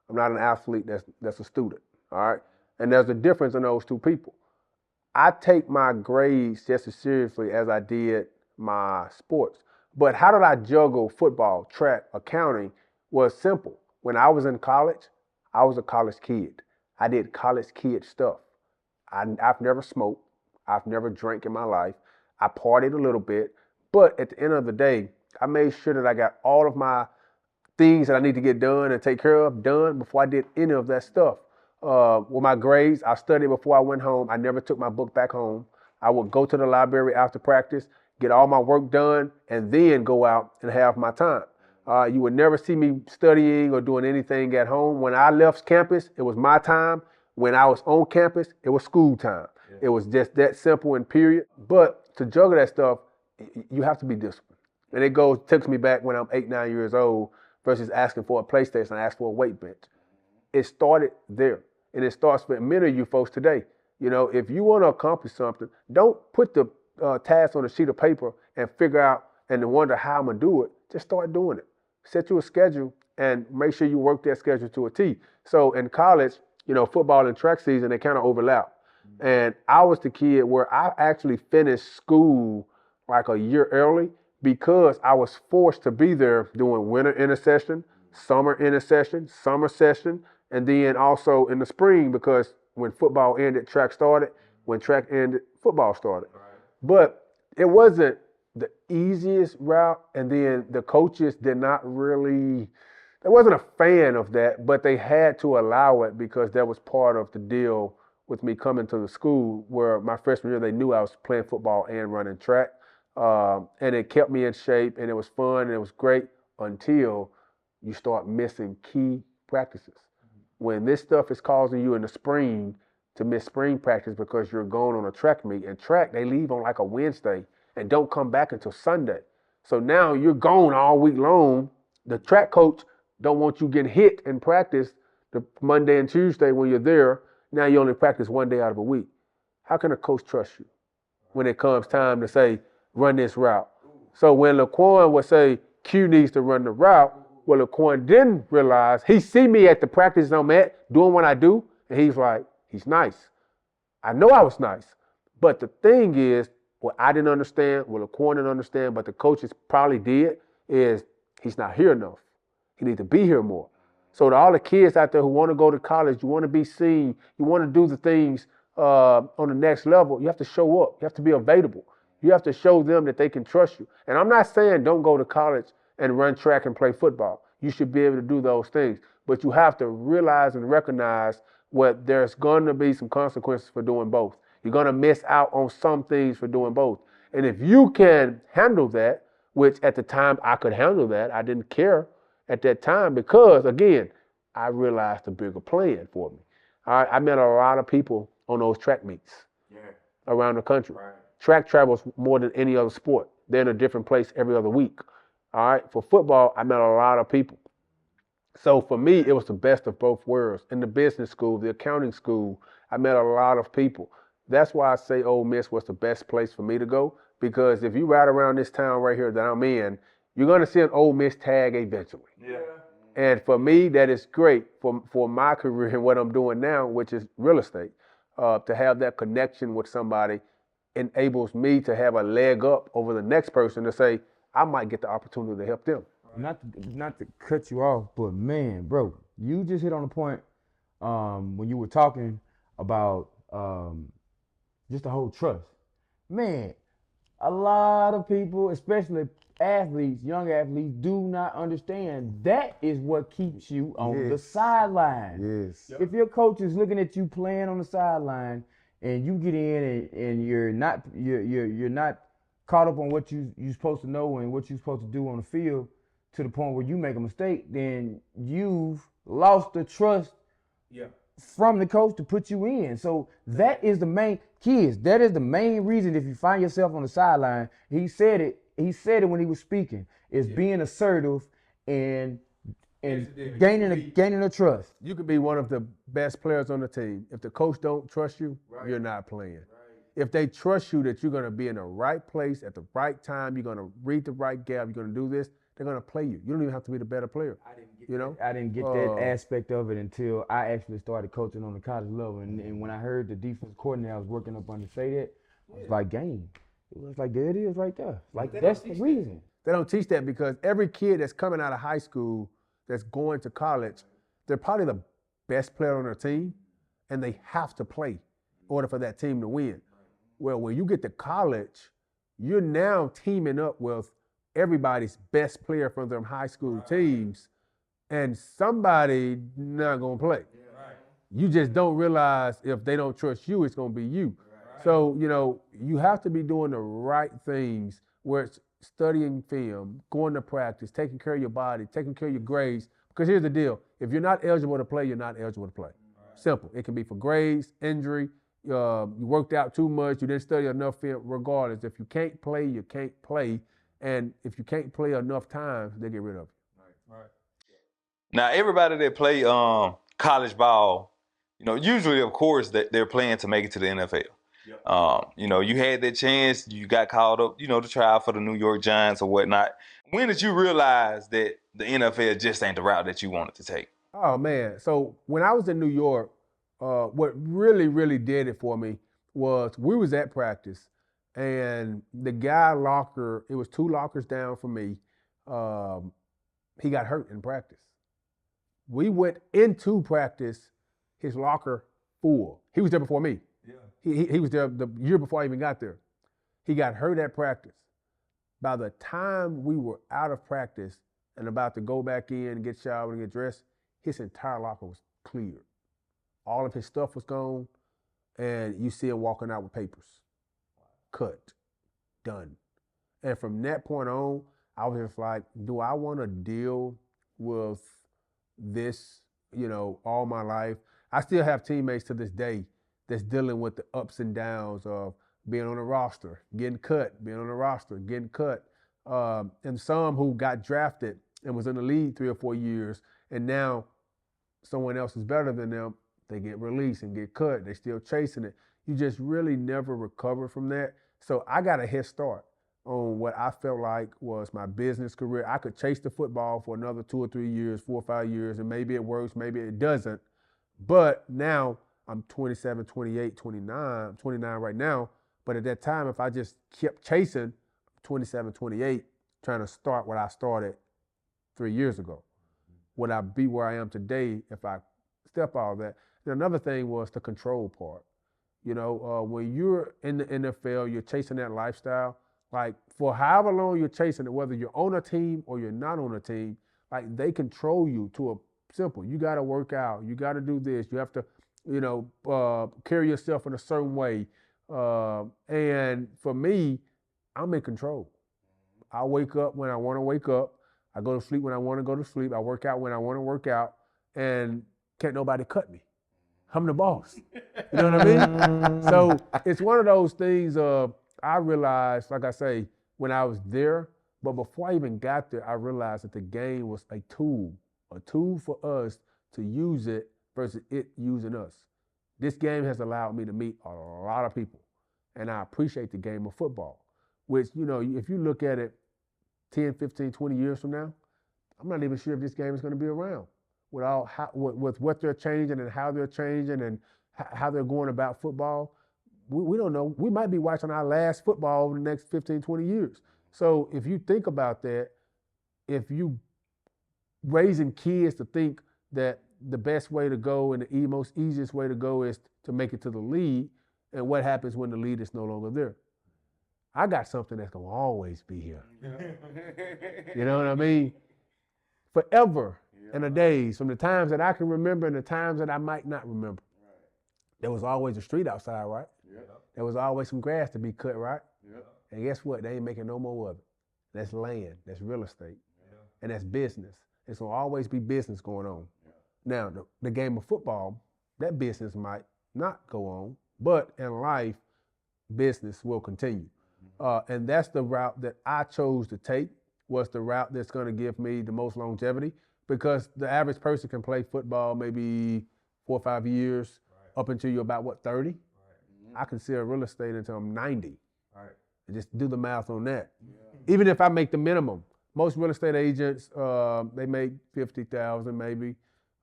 I'm not an athlete that's a student. All right. And there's a difference in those two people. I take my grades just as seriously as I did my sports. But how did I juggle football, track, accounting? Was simple. When I was in college, I was a college kid. I did college kid stuff. I've never smoked. I've never drank in my life. I partied a little bit. But at the end of the day, I made sure that I got all of my things that I need to get done and take care of done before I did any of that stuff. With my grades, I studied before I went home. I never took my book back home. I would go to the library after practice, get all my work done, and then go out and have my time. You would never see me studying or doing anything at home. When I left campus, it was my time. When I was on campus, it was school time. Yeah. It was just that simple and period. But to juggle that stuff, you have to be disciplined. And it takes me back when I'm 8, 9 years old versus asking for a PlayStation. I asked for a weight bench. It started there. And it starts with many of you folks today. You know, if you want to accomplish something, don't put the task on a sheet of paper and figure out and wonder how I'm going to do it. Just start doing it. Set you a schedule and make sure you work that schedule to a T. So in college, you know, football and track season, they kind of overlap. And I was the kid where I actually finished school like a year early because I was forced to be there doing winter intersession, summer intersession, summer session, and then also in the spring because when football ended, track started. When track ended, football started. Right. But it wasn't the easiest route, and then the coaches did not really, they wasn't a fan of that, but they had to allow it because that was part of the deal with me coming to the school where my freshman year, they knew I was playing football and running track. And it kept me in shape, and it was fun, and it was great. until you start missing key practices. When this stuff is causing you in the spring to miss spring practice because you're going on a track meet, and track, they leave on like a Wednesday and don't come back until Sunday. So now you're gone all week long. The track coach don't want you getting hit in practice the Monday and Tuesday when you're there. Now you only practice one day out of a week. How can a coach trust you when it comes time to say, run this route? So when Laquan would say, Q needs to run the route, well, Laquan didn't realize, he see me at the practice I'm at, doing what I do, and he's like, he's nice. I know I was nice. But the thing is, what I didn't understand, what Laquan didn't understand, but the coaches probably did, is he's not here enough. He needs to be here more. So to all the kids out there who want to go to college, you want to be seen, you want to do the things on the next level, you have to show up. You have to be available. You have to show them that they can trust you. And I'm not saying don't go to college and run track and play football. You should be able to do those things. But you have to realize and recognize what there's going to be some consequences for doing both. You're going to miss out on some things for doing both. And if you can handle that, which at the time I could handle that, I didn't care at that time because, again, I realized the bigger plan for me. I met a lot of people on those track meets around the country. Right. Track travels more than any other sport. They're in a different place every other week. All right. For football, I met a lot of people. So for me, it was the best of both worlds. In the business school, the accounting school, I met a lot of people. That's why I say Ole Miss was the best place for me to go, because if you ride around this town right here that I'm in, you're going to see an Ole Miss tag eventually. Yeah. And for me, that is great for my career and what I'm doing now, which is real estate. To have that connection with somebody enables me to have a leg up over the next person to say, I might get the opportunity to help them. Not to cut you off, but man, bro, you just hit on a point when you were talking about just the whole trust. Man, a lot of people, especially athletes, young athletes, do not understand that is what keeps you on the sideline. Yes. If your coach is looking at you playing on the sideline and you get in and you're not caught up on what you're supposed to know and what you're supposed to do on the field to the point where you make a mistake, then you've lost the trust from the coach to put you in. So that is the main, kids, that is the main reason if you find yourself on the sideline. He said it when he was speaking, is being assertive and gaining a trust. You could be one of the best players on the team. If the coach don't trust you, you're not playing. If they trust you that you're going to be in the right place at the right time, you're going to read the right gap, you're going to do this, they're going to play you. You don't even have to be the better player. I didn't get that aspect of it until I actually started coaching on the college level. And when I heard the defense coordinator I was working up under say that, I was like, game. It was like, there it is right there. Like, that's the reason. They don't teach that because every kid that's coming out of high school that's going to college, they're probably the best player on their team, and they have to play in order for that team to win. Well, when you get to college, you're now teaming up with everybody's best player from their high school teams, and somebody not going to play. You just don't realize if they don't trust you, it's going to be you. So, you have to be doing the right things where it's studying film, going to practice, taking care of your body, taking care of your grades. Because here's the deal. If you're not eligible to play, you're not eligible to play. Simple. It can be for grades, injury, you worked out too much, you didn't study enough film, regardless. If you can't play, you can't play. And if you can't play enough times, they get rid of you. Right. Now, everybody that play college ball, usually, of course, they're playing to make it to the NFL. Yep. You had that chance, you got called up, to try out for the New York Giants or whatnot. When did you realize that the NFL just ain't the route that you wanted to take? Oh, man. So when I was in New York, what really, really did it for me was we was at practice, and the guy locker, it was 2 lockers down from me, he got hurt in practice. We went into practice, his locker full. He was there before me. Yeah. He was there the year before I even got there. He got hurt at practice. By the time we were out of practice and about to go back in, get showered and get dressed, his entire locker was cleared. All of his stuff was gone, and you see him walking out with papers. Cut. Done. And from that point on, I was just like, do I want to deal with this, all my life? I still have teammates to this day that's dealing with the ups and downs of being on a roster, getting cut, being on a roster, getting cut. And some who got drafted and was in the league 3 or 4 years, and now someone else is better than them, they get released and get cut. They still chasing it. You just really never recover from that. So I got a head start on what I felt like was my business career. I could chase the football for another 2 or 3 years, 4 or 5 years, and maybe it works, maybe it doesn't. But now I'm 27, 28, 29, I'm 29 right now. But at that time, if I just kept chasing 27, 28, trying to start what I started 3 years ago, would I be where I am today if I step all that? And another thing was the control part. When you're in the NFL, you're chasing that lifestyle. Like for however long you're chasing it, whether you're on a team or you're not on a team, like they control you to a simple. You got to work out. You got to do this. You have to, carry yourself in a certain way. And for me, I'm in control. I wake up when I want to wake up. I go to sleep when I want to go to sleep. I work out when I want to work out, and can't nobody cut me. I'm the boss. You know what I mean? So it's one of those things I realized, like I say, when I was there, but before I even got there, I realized that the game was a tool for us to use it versus it using us. This game has allowed me to meet a lot of people, and I appreciate the game of football, which, if you look at it 10, 15, 20 years from now, I'm not even sure if this game is going to be around with what they're changing and how they're changing and how they're going about football. We don't know. We might be watching our last football over the next 15, 20 years. So if you think about that, if you raising kids to think that the best way to go and the most easiest way to go is to make it to the league, and what happens when the lead is no longer there? I got something that's going to always be here. You know what I mean? Forever and a days, from the times that I can remember and the times that I might not remember. Right. There was always a street outside, right? Yep. There was always some grass to be cut, right? Yep. And guess what? They ain't making no more of it. That's land. That's real estate. Yep. And that's business. It's going to always be business going on. Yep. Now, the game of football, that business might not go on, but in life, business will continue. And that's the route that I chose to take, was the route that's going to give me the most longevity, because the average person can play football maybe 4 or 5 years, right, up until you're about, 30? Right. Mm-hmm. I can sell real estate until I'm 90. Right. And just do the math on that. Yeah. Even if I make the minimum. Most real estate agents, they make $50,000 maybe.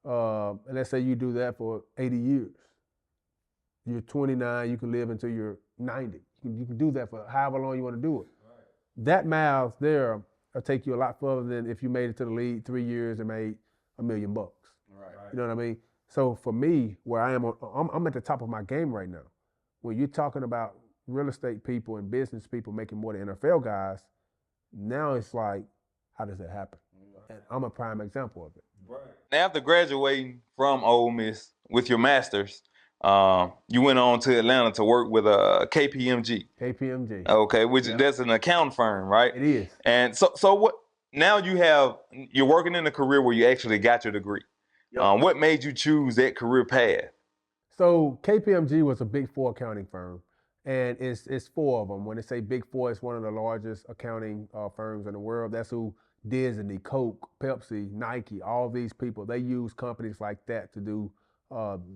And let's say you do that for 80 years. You're 29, you can live until you're 90. You can do that for however long you want to do it. Right. That math there will take you a lot further than if you made it to the league 3 years and made $1 million. Right. You know what I mean? So for me, where I am, I'm at the top of my game right now. When you're talking about real estate people and business people making more than NFL guys, now it's like, how does that happen? Right. And I'm a prime example of it. Right. After graduating from Ole Miss with your master's, you went on to Atlanta to work with KPMG. KPMG. Okay, which that's an accounting firm, right? It is. And so what? Now you're working in a career where you actually got your degree. Yep. What made you choose that career path? So KPMG was a Big Four accounting firm, and it's 4 of them. When they say Big Four, it's one of the largest accounting firms in the world. That's who Disney, Coke, Pepsi, Nike, all these people, they use companies like that to do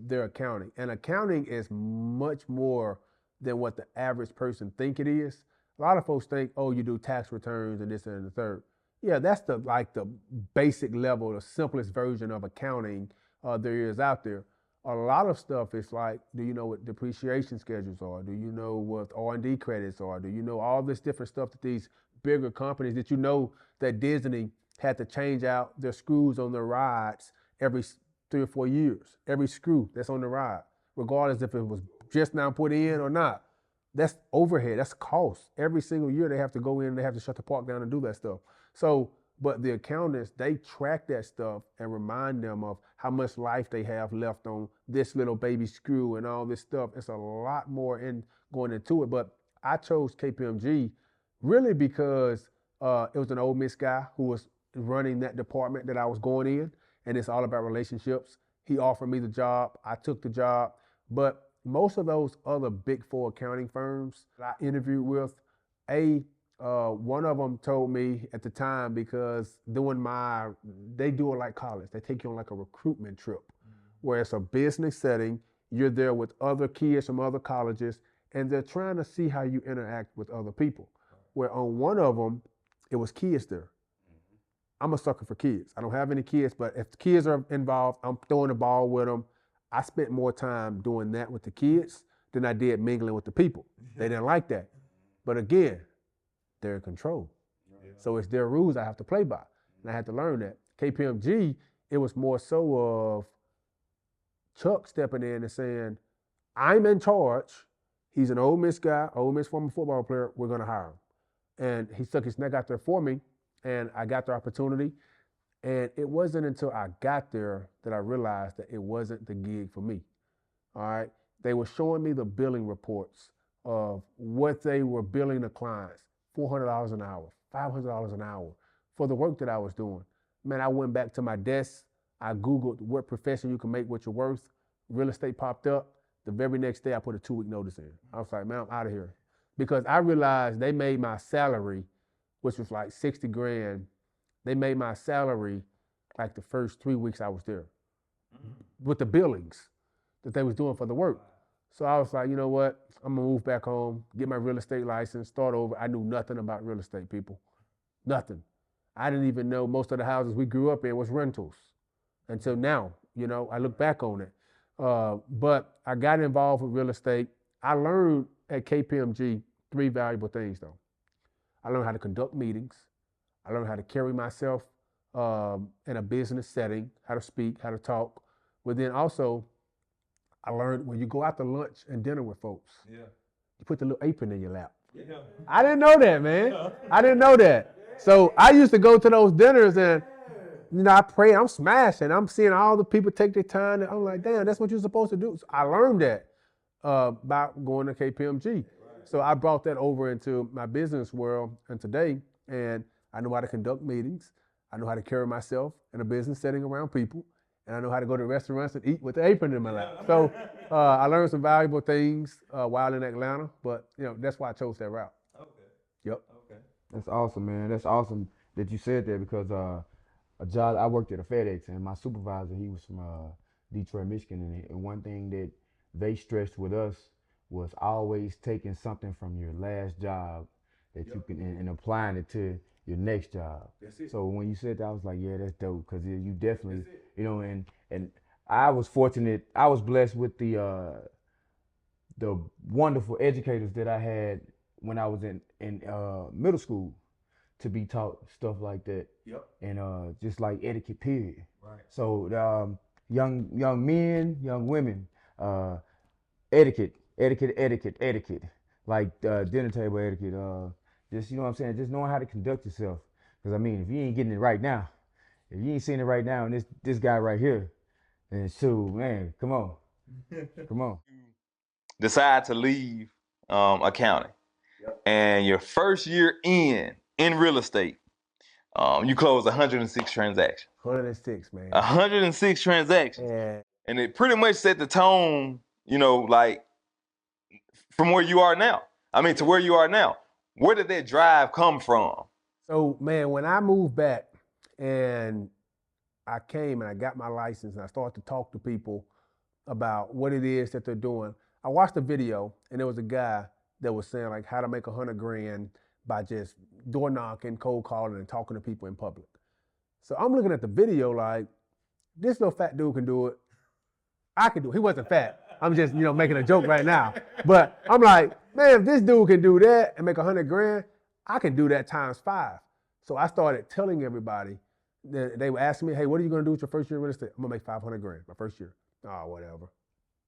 their accounting. And accounting is much more than what the average person think it is. A lot of folks think, oh, you do tax returns and this and the third. Yeah, that's the basic level, the simplest version of accounting there is out there. A lot of stuff is like, do you know what depreciation schedules are? Do you know what R&D credits are? Do you know all this different stuff that these bigger companies, that you know that Disney had to change out their screws on their rides every 3 or 4 years, every screw that's on the ride, regardless if it was just now put in or not. That's overhead, that's cost. Every single year they have to go in and they have to shut the park down and do that stuff. So, but the accountants, they track that stuff and remind them of how much life they have left on this little baby screw and all this stuff. It's a lot more in going into it. But I chose KPMG really because It was an Ole Miss guy who was running that department that I was going in, and it's all about relationships. He offered me the job. I took the job. But most of those other big four accounting firms that I interviewed with, one of them told me at the time, because they do it like college. They take you on like a recruitment trip where it's a business setting. You're there with other kids from other colleges, and they're trying to see how you interact with other people. Where on one of them, it was kids there. I'm a sucker for kids. I don't have any kids, but if the kids are involved, I'm throwing the ball with them. I spent more time doing that with the kids than I did mingling with the people. They didn't like that. But again, they're in control. So it's their rules I have to play by. And I had to learn that. KPMG, it was more so of Chuck stepping in and saying, I'm in charge. He's an Ole Miss guy, Ole Miss former football player. We're going to hire him. And he stuck his neck out there for me, and I got the opportunity. And it wasn't until I got there that I realized that it wasn't the gig for me. All right. They were showing me the billing reports of what they were billing the clients, $400 an hour, $500 an hour for the work that I was doing. Man, I went back to my desk. I Googled what profession you can make what you're worth. Real estate popped up. The very next day, I put a 2-week notice in. I was like, man, I'm out of here. Because I realized they made my salary, which was like 60 grand. They made my salary like the first 3 weeks I was there with the billings that they was doing for the work. So I was like, you know what? I'm gonna move back home, get my real estate license, start over. I knew nothing about real estate, people. Nothing. I didn't even know most of the houses we grew up in was rentals until now. You know, I look back on it. But I got involved with real estate. I learned at KPMG 3 valuable things though. I learned how to conduct meetings. I learned how to carry myself in a business setting, how to speak, how to talk. But then also, I learned when you go out to lunch and dinner with folks, you put the little apron in your lap. Yeah. I didn't know that, man. I didn't know that. So I used to go to those dinners and, you know, I pray, I'm smashing. I'm seeing all the people take their time. And I'm like, damn, that's what you're supposed to do. So I learned that about going to KPMG. Right. So I brought that over into my business world and today, and I know how to conduct meetings. I know how to carry myself in a business setting around people. And I know how to go to restaurants and eat with the apron in my lap. So I learned some valuable things while in Atlanta, but you know that's why I chose that route. Okay. Yep. Okay. That's awesome, man. That's awesome that you said that, because a job, I worked at a FedEx, and my supervisor, he was from Detroit, Michigan, and one thing that they stressed with us was always taking something from your last job that you can and applying it to your next job. That's it. So when you said that, I was like, yeah, that's dope, because you definitely, you know, and I was fortunate, I was blessed with the wonderful educators that I had when I was in middle school to be taught stuff like that. Yep. And just like etiquette, period. Right. So young men, young women, etiquette, like dinner table etiquette. Just, you know what I'm saying, just knowing how to conduct yourself. Because I mean, if you ain't getting it right now, if you ain't seeing it right now, and this guy right here, then shoot, man, come on, come on. Decide to leave accounting, and your first year in real estate, you closed 106 transactions. 106, man. 106 transactions, Yeah. and it pretty much set the tone. You know, like from where you are now. I mean, to where you are now. Where did that drive come from? So, man, when I moved back and I came and I got my license and I started to talk to people about what it is that they're doing, I watched a video and there was a guy that was saying like how to make 100 grand by just door knocking, cold calling, and talking to people in public. So I'm looking at the video like, this little fat dude can do it. I can do it. He wasn't fat. I'm just, you know, making a joke right now. But I'm like, man, if this dude can do that and make 100 grand, I can do that times 5. So I started telling everybody, they were asking me, hey, what are you going to do with your first year in real estate? I'm going to make 500 grand my first year. Oh, whatever.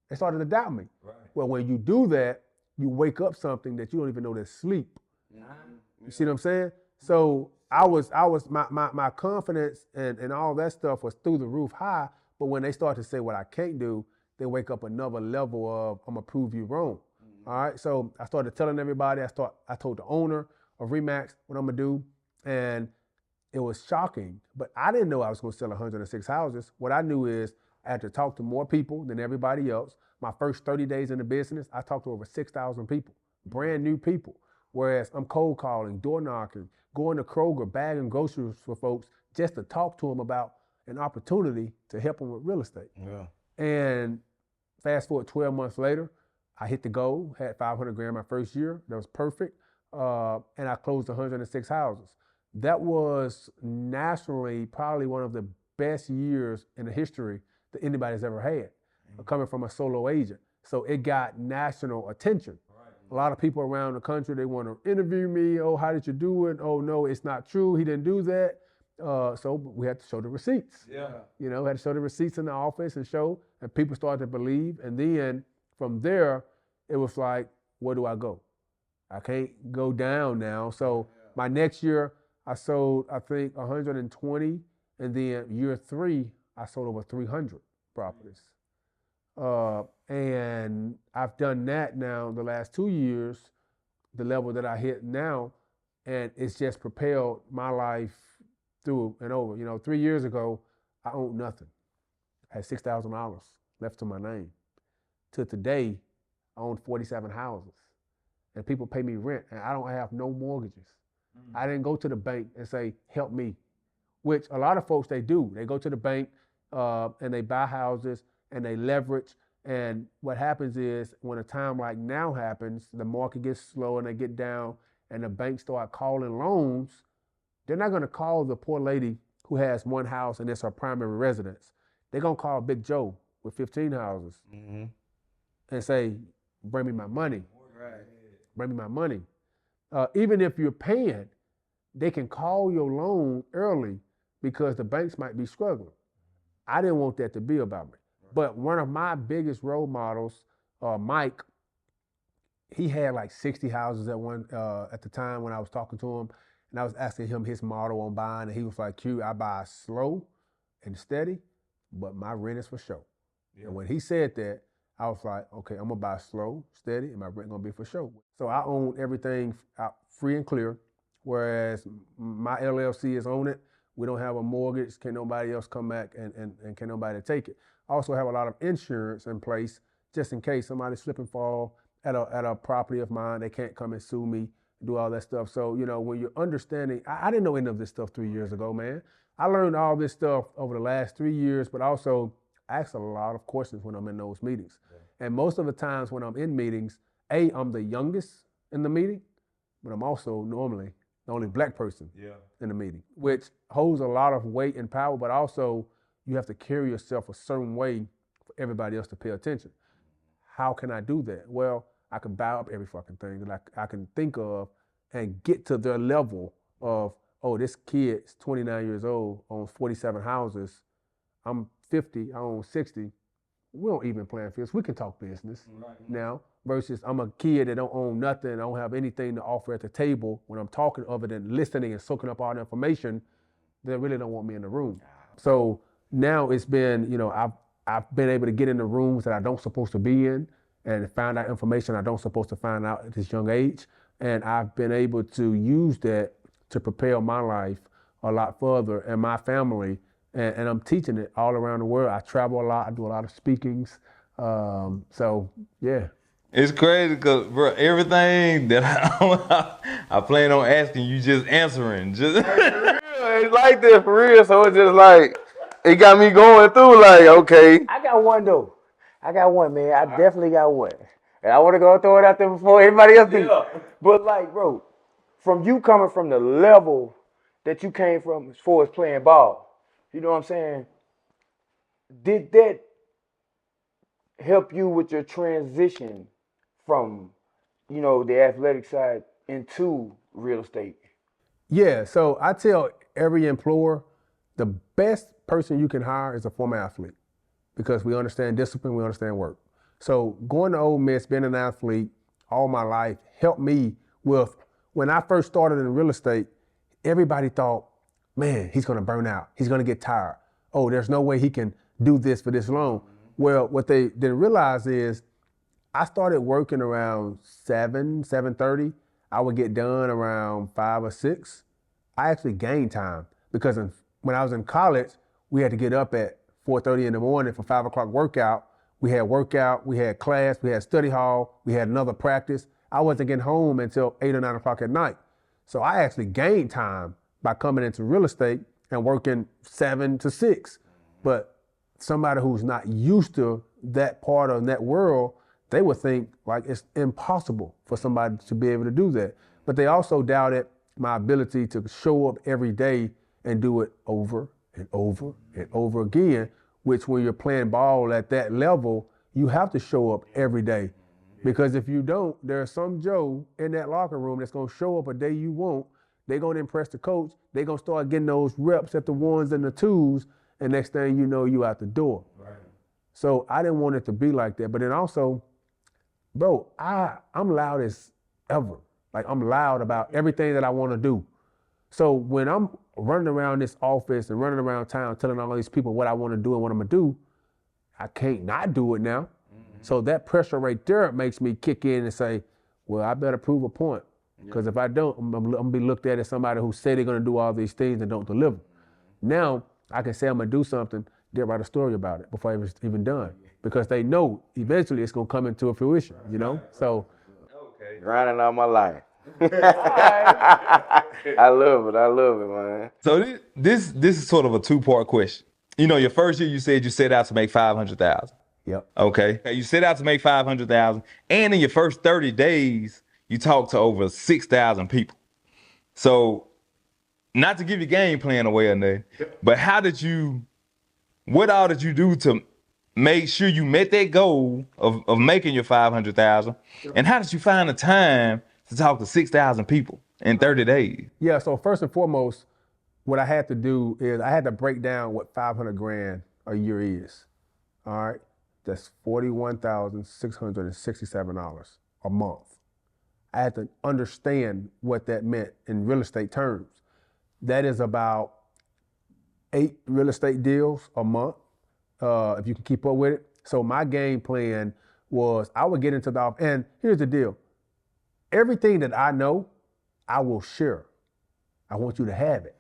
They started to doubt me. Right. Well, when you do that, you wake up something that you don't even know that's sleep. You see what I'm saying? So my confidence and all that stuff was through the roof high. But when they start to say what I can't do, they wake up another level of, I'm gonna prove you wrong. All right, so I started telling everybody, I told the owner of Remax what I'm gonna do. And it was shocking, but I didn't know I was going to sell 106 houses. What I knew is I had to talk to more people than everybody else. My first 30 days in the business, I talked to over 6,000 people, brand new people. Whereas I'm cold calling, door knocking, going to Kroger, bagging groceries for folks just to talk to them about an opportunity to help them with real estate. Yeah. And fast forward 12 months later, I hit the goal, had 500 grand my first year. That was perfect. And I closed 106 houses. That was nationally probably one of the best years in the history that anybody's ever had, coming from a solo agent. So it got national attention. A lot of people around the country, they want to interview me. Oh, how did you do it? Oh, no, it's not true. He didn't do that. So we had to show the receipts. Yeah. You know, had to show the receipts in the office and show, and people started to believe. And then from there, it was like, where do I go? I can't go down now. So my next year, I sold, I think, 120. And then year 3, I sold over 300 properties. And I've done that now the last 2 years, the level that I hit now, and it's just propelled my life through and over. You know, 3 years ago, I owned nothing. I had $6,000 left to my name. To today, I own 47 houses. And people pay me rent, and I don't have no mortgages. I didn't go to the bank and say, help me, which a lot of folks, they do. They go to the bank and they buy houses and they leverage. And what happens is when a time like now happens, the market gets slow and they get down and the banks start calling loans, they're not going to call the poor lady who has one house and it's her primary residence. They're going to call Big Joe with 15 houses and say, bring me my money. Bring me my money. Even if you're paying, they can call your loan early because the banks might be struggling. I didn't want that to be about me. But one of my biggest role models, Mike, he had like 60 houses at the time when I was talking to him, and I was asking him his model on buying, and he was like, Q, I buy slow and steady, but my rent is for sure. And when he said that, I was like, okay, I'm gonna buy slow, steady, and my rent gonna be for sure. So I own everything out free and clear, whereas my LLC is on it. We don't have a mortgage. Can nobody else come back and can nobody take it? I also have a lot of insurance in place just in case somebody slip and fall at a property of mine. They can't come and sue me, do all that stuff. So, you know, when you're understanding, I didn't know any of this stuff 3 years ago, man. I learned all this stuff over the last 3 years, but also I ask a lot of questions when I'm in those meetings. And most of the times when I'm in meetings, I'm the youngest in the meeting, but I'm also normally the only black person in the meeting, which holds a lot of weight and power, but also you have to carry yourself a certain way for everybody else to pay attention. How can I do that? Well, I can buy up every fucking thing that I can think of and get to their level of, oh, this kid's 29 years old, owns 47 houses. I'm 50, I own 60. We don't even plan fields. We can talk business now versus I'm a kid that don't own nothing. I don't have anything to offer at the table when I'm talking other than listening and soaking up all the information. They really don't want me in the room. So now it's been, you know, I've been able to get in the rooms that I don't supposed to be in and find out information I don't supposed to find out at this young age. And I've been able to use that to propel my life a lot further and my family. And I'm teaching it all around the world. I travel a lot. I do a lot of speakings. So, yeah. It's crazy because, bro, everything that I plan on asking, you just answering. Just It's like that for real. So it's just like, it got me going through like, okay. I got one though. I got one, man. I definitely got one. And I want to go throw it out there before everybody else do. But like, bro, from you coming from the level that you came from as far as playing ball, you know what I'm saying? Did that help you with your transition from, you know, the athletic side into real estate? Yeah, so I tell every employer, the best person you can hire is a former athlete because we understand discipline, we understand work. So going to Ole Miss, being an athlete all my life helped me with, when I first started in real estate, everybody thought, man, he's gonna burn out, he's gonna get tired. Oh, there's no way he can do this for this long. Well, what they didn't realize is I started working around 7:30. I would get done around 5 or 6. I actually gained time because when I was in college, we had to get up at 4:30 in the morning for 5 o'clock workout. We had class, we had study hall, we had another practice. I wasn't getting home until 8 or 9 o'clock at night. So I actually gained time by coming into real estate and working 7 to 6. But somebody who's not used to that part of that world, they would think like it's impossible for somebody to be able to do that. But they also doubted my ability to show up every day and do it over and over and over again, which when you're playing ball at that level, you have to show up every day. Because if you don't, there's some Joe in that locker room that's gonna show up a day you won't. They're gonna impress the coach. They're gonna start getting those reps at the ones and the twos, and next thing you know, you out the door. Right. So I didn't want it to be like that. But then also, bro, I'm loud as ever. Like I'm loud about everything that I wanna do. So when I'm running around this office and running around town telling all these people what I wanna do and what I'm gonna do, I can't not do it now. So that pressure right there makes me kick in and say, well, I better prove a point. Because if I don't, I'm gonna be looked at as somebody who said they're gonna do all these things and don't deliver. Now, I can say I'm gonna do something, they'll write a story about it before it's even done. Because they know eventually it's gonna come into a fruition, you know? So. Okay. Grinding all my life. I love it, man. So this is sort of a two-part question. You know, your first year you said you set out to make $500,000. Yep. Okay. You set out to make $500,000, and in your first 30 days, you talked to over 6,000 people. So, not to give your game plan away or nothing, but what all did you do to make sure you met that goal of making your $500,000? And how did you find the time to talk to 6,000 people in 30 days? Yeah. So first and foremost, what I had to do is I had to break down what 500 grand a year is. All right. That's $41,667 a month. I had to understand what that meant in real estate terms. That is about 8 real estate deals a month, if you can keep up with it. So my game plan was I would get into the office, and here's the deal. Everything that I know, I will share. I want you to have it.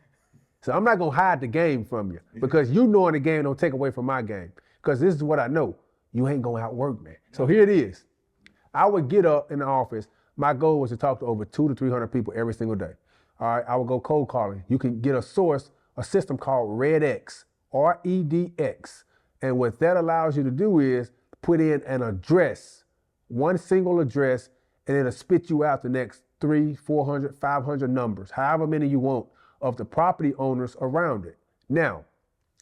So I'm not gonna hide the game from you because you knowing the game don't take away from my game. Because this is what I know. You ain't gonna outwork me. So here it is. I would get up in the office. My goal was to talk to over 200 to 300 people every single day. All right, I would go cold calling. You can get a system called REDX, REDX. And what that allows you to do is put in an address, one single address, and it'll spit you out the next 300, 400, 500 numbers, however many you want, of the property owners around it. Now,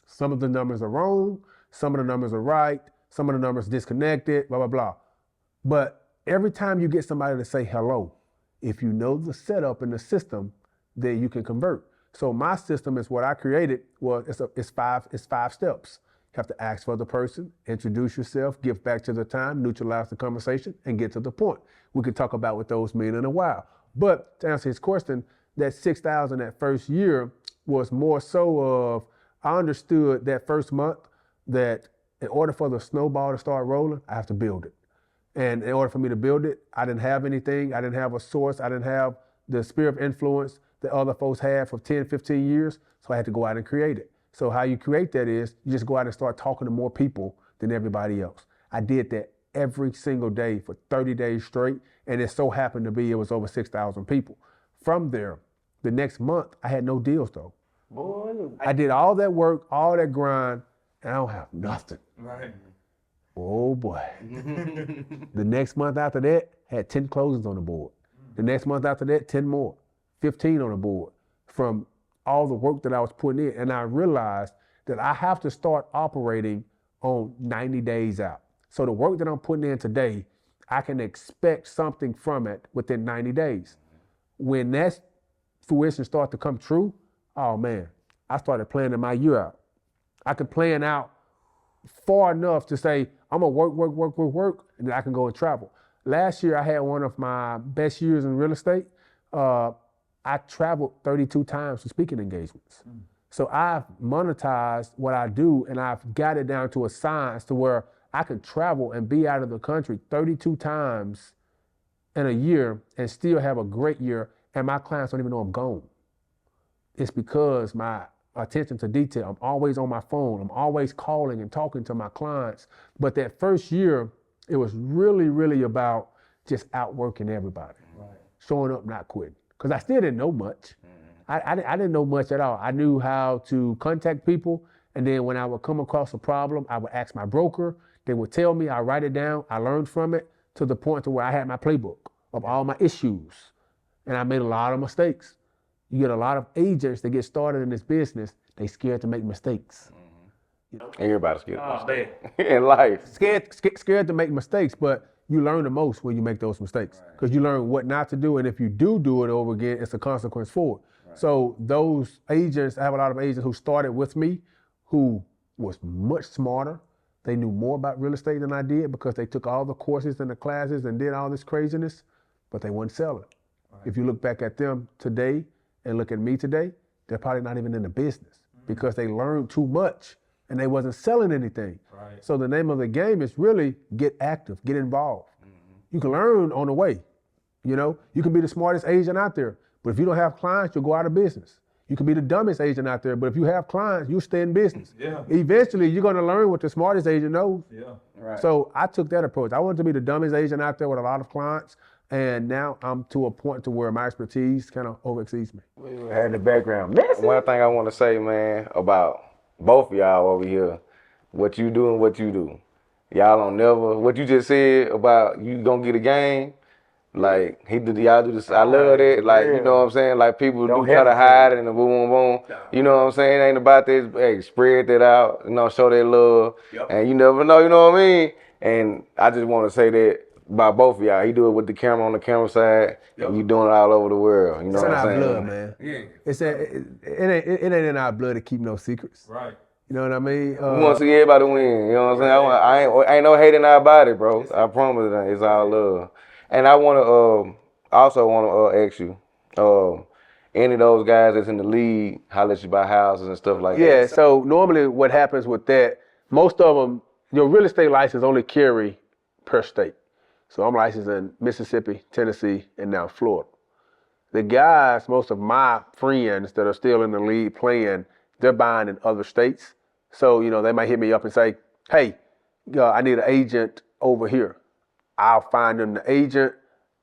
some of the numbers are wrong, some of the numbers are right, some of the numbers disconnected, blah, blah, blah. But every time you get somebody to say hello, if you know the setup and the system, then you can convert. So my system is what I created. Well, it's five steps. You have to ask for the person, introduce yourself, give back to the time, neutralize the conversation, and get to the point. We could talk about what those mean in a while. But to answer his question, that 6,000 that first year was more so of, I understood that first month that in order for the snowball to start rolling, I have to build it. And in order for me to build it, I didn't have anything. I didn't have a source. I didn't have the sphere of influence that other folks had for 10, 15 years. So I had to go out and create it. So how you create that is you just go out and start talking to more people than everybody else. I did that every single day for 30 days straight. And it so happened to be it was over 6,000 people. From there, the next month, I had no deals though. Boy, I did all that work, all that grind, and I don't have nothing. Right. Oh boy. The next month after that, had 10 closings on the board. The next month after that, 10 more, 15 on the board from all the work that I was putting in. And I realized that I have to start operating on 90 days out. So the work that I'm putting in today, I can expect something from it within 90 days. When that fruition starts to come true, oh man, I started planning my year out. I could plan out far enough to say, I'm gonna work, and then I can go and travel. Last year, I had one of my best years in real estate. I traveled 32 times for speaking engagements. So I've monetized what I do, and I've got it down to a science to where I can travel and be out of the country 32 times in a year and still have a great year, and my clients don't even know I'm gone. it's because my attention to detail. I'm always on my phone. I'm always calling and talking to my clients. But that first year, it was really, really about just outworking everybody, showing up, not quitting. Because I still didn't know much. I didn't know much at all. I knew how to contact people, and then when I would come across a problem, I would ask my broker. They would tell me, I write it down, I learned from it to the point to where I had my playbook of all my issues. And I made a lot of mistakes. You get a lot of agents that get started in this business, they scared to make mistakes. Everybody's scared. Oh, man. In life. Scared to make mistakes, but you learn the most when you make those mistakes because you learn what not to do, and if you do it over again, it's a consequence for it. So those agents, I have a lot of agents who started with me who was much smarter. They knew more about real estate than I did because they took all the courses and the classes and did all this craziness, but they wouldn't sell it. If you look back at them today and look at me today, they're probably not even in the business because they learned too much and they wasn't selling anything. So the name of the game is really get active, get involved. You can learn on the way. You know, you can be the smartest agent out there, but if you don't have clients, you'll go out of business. You can be the dumbest agent out there, but if you have clients, you stay in business. Eventually, you're gonna learn what the smartest agent knows. So I took that approach. I wanted to be the dumbest agent out there with a lot of clients, and now I'm to a point to where my expertise kind of overexceeds me. We had the background. One thing I want to say, man, about both of y'all over here, what you do and what you do. Y'all don't never, what you just said about you gonna get a game, like y'all do this, I love that, like, you know what I'm saying, like people do try to hide it and boom, boom, boom, you know what I'm saying, it ain't about this, hey, spread that out, you know, show that love, and you never know, you know what I mean, and I just want to say that about both of y'all, he do it with the camera on the camera side, and you doing it all over the world, you know what I'm saying. It's in our blood, man. It ain't in our blood to keep no secrets. You know what I mean? We want to see everybody win. You know what I'm saying? I ain't no hating our body, bro. I promise that it's all love. And I want to also want to ask you, any of those guys that's in the league holler at you buy houses and stuff like that. Yeah. So normally, what happens with that? Most of them, your real estate license only carry per state. So I'm licensed in Mississippi, Tennessee, and now Florida. The guys, most of my friends that are still in the league playing, they're buying in other states. So, you know, they might hit me up and say, hey, I need an agent over here. I'll find them the agent,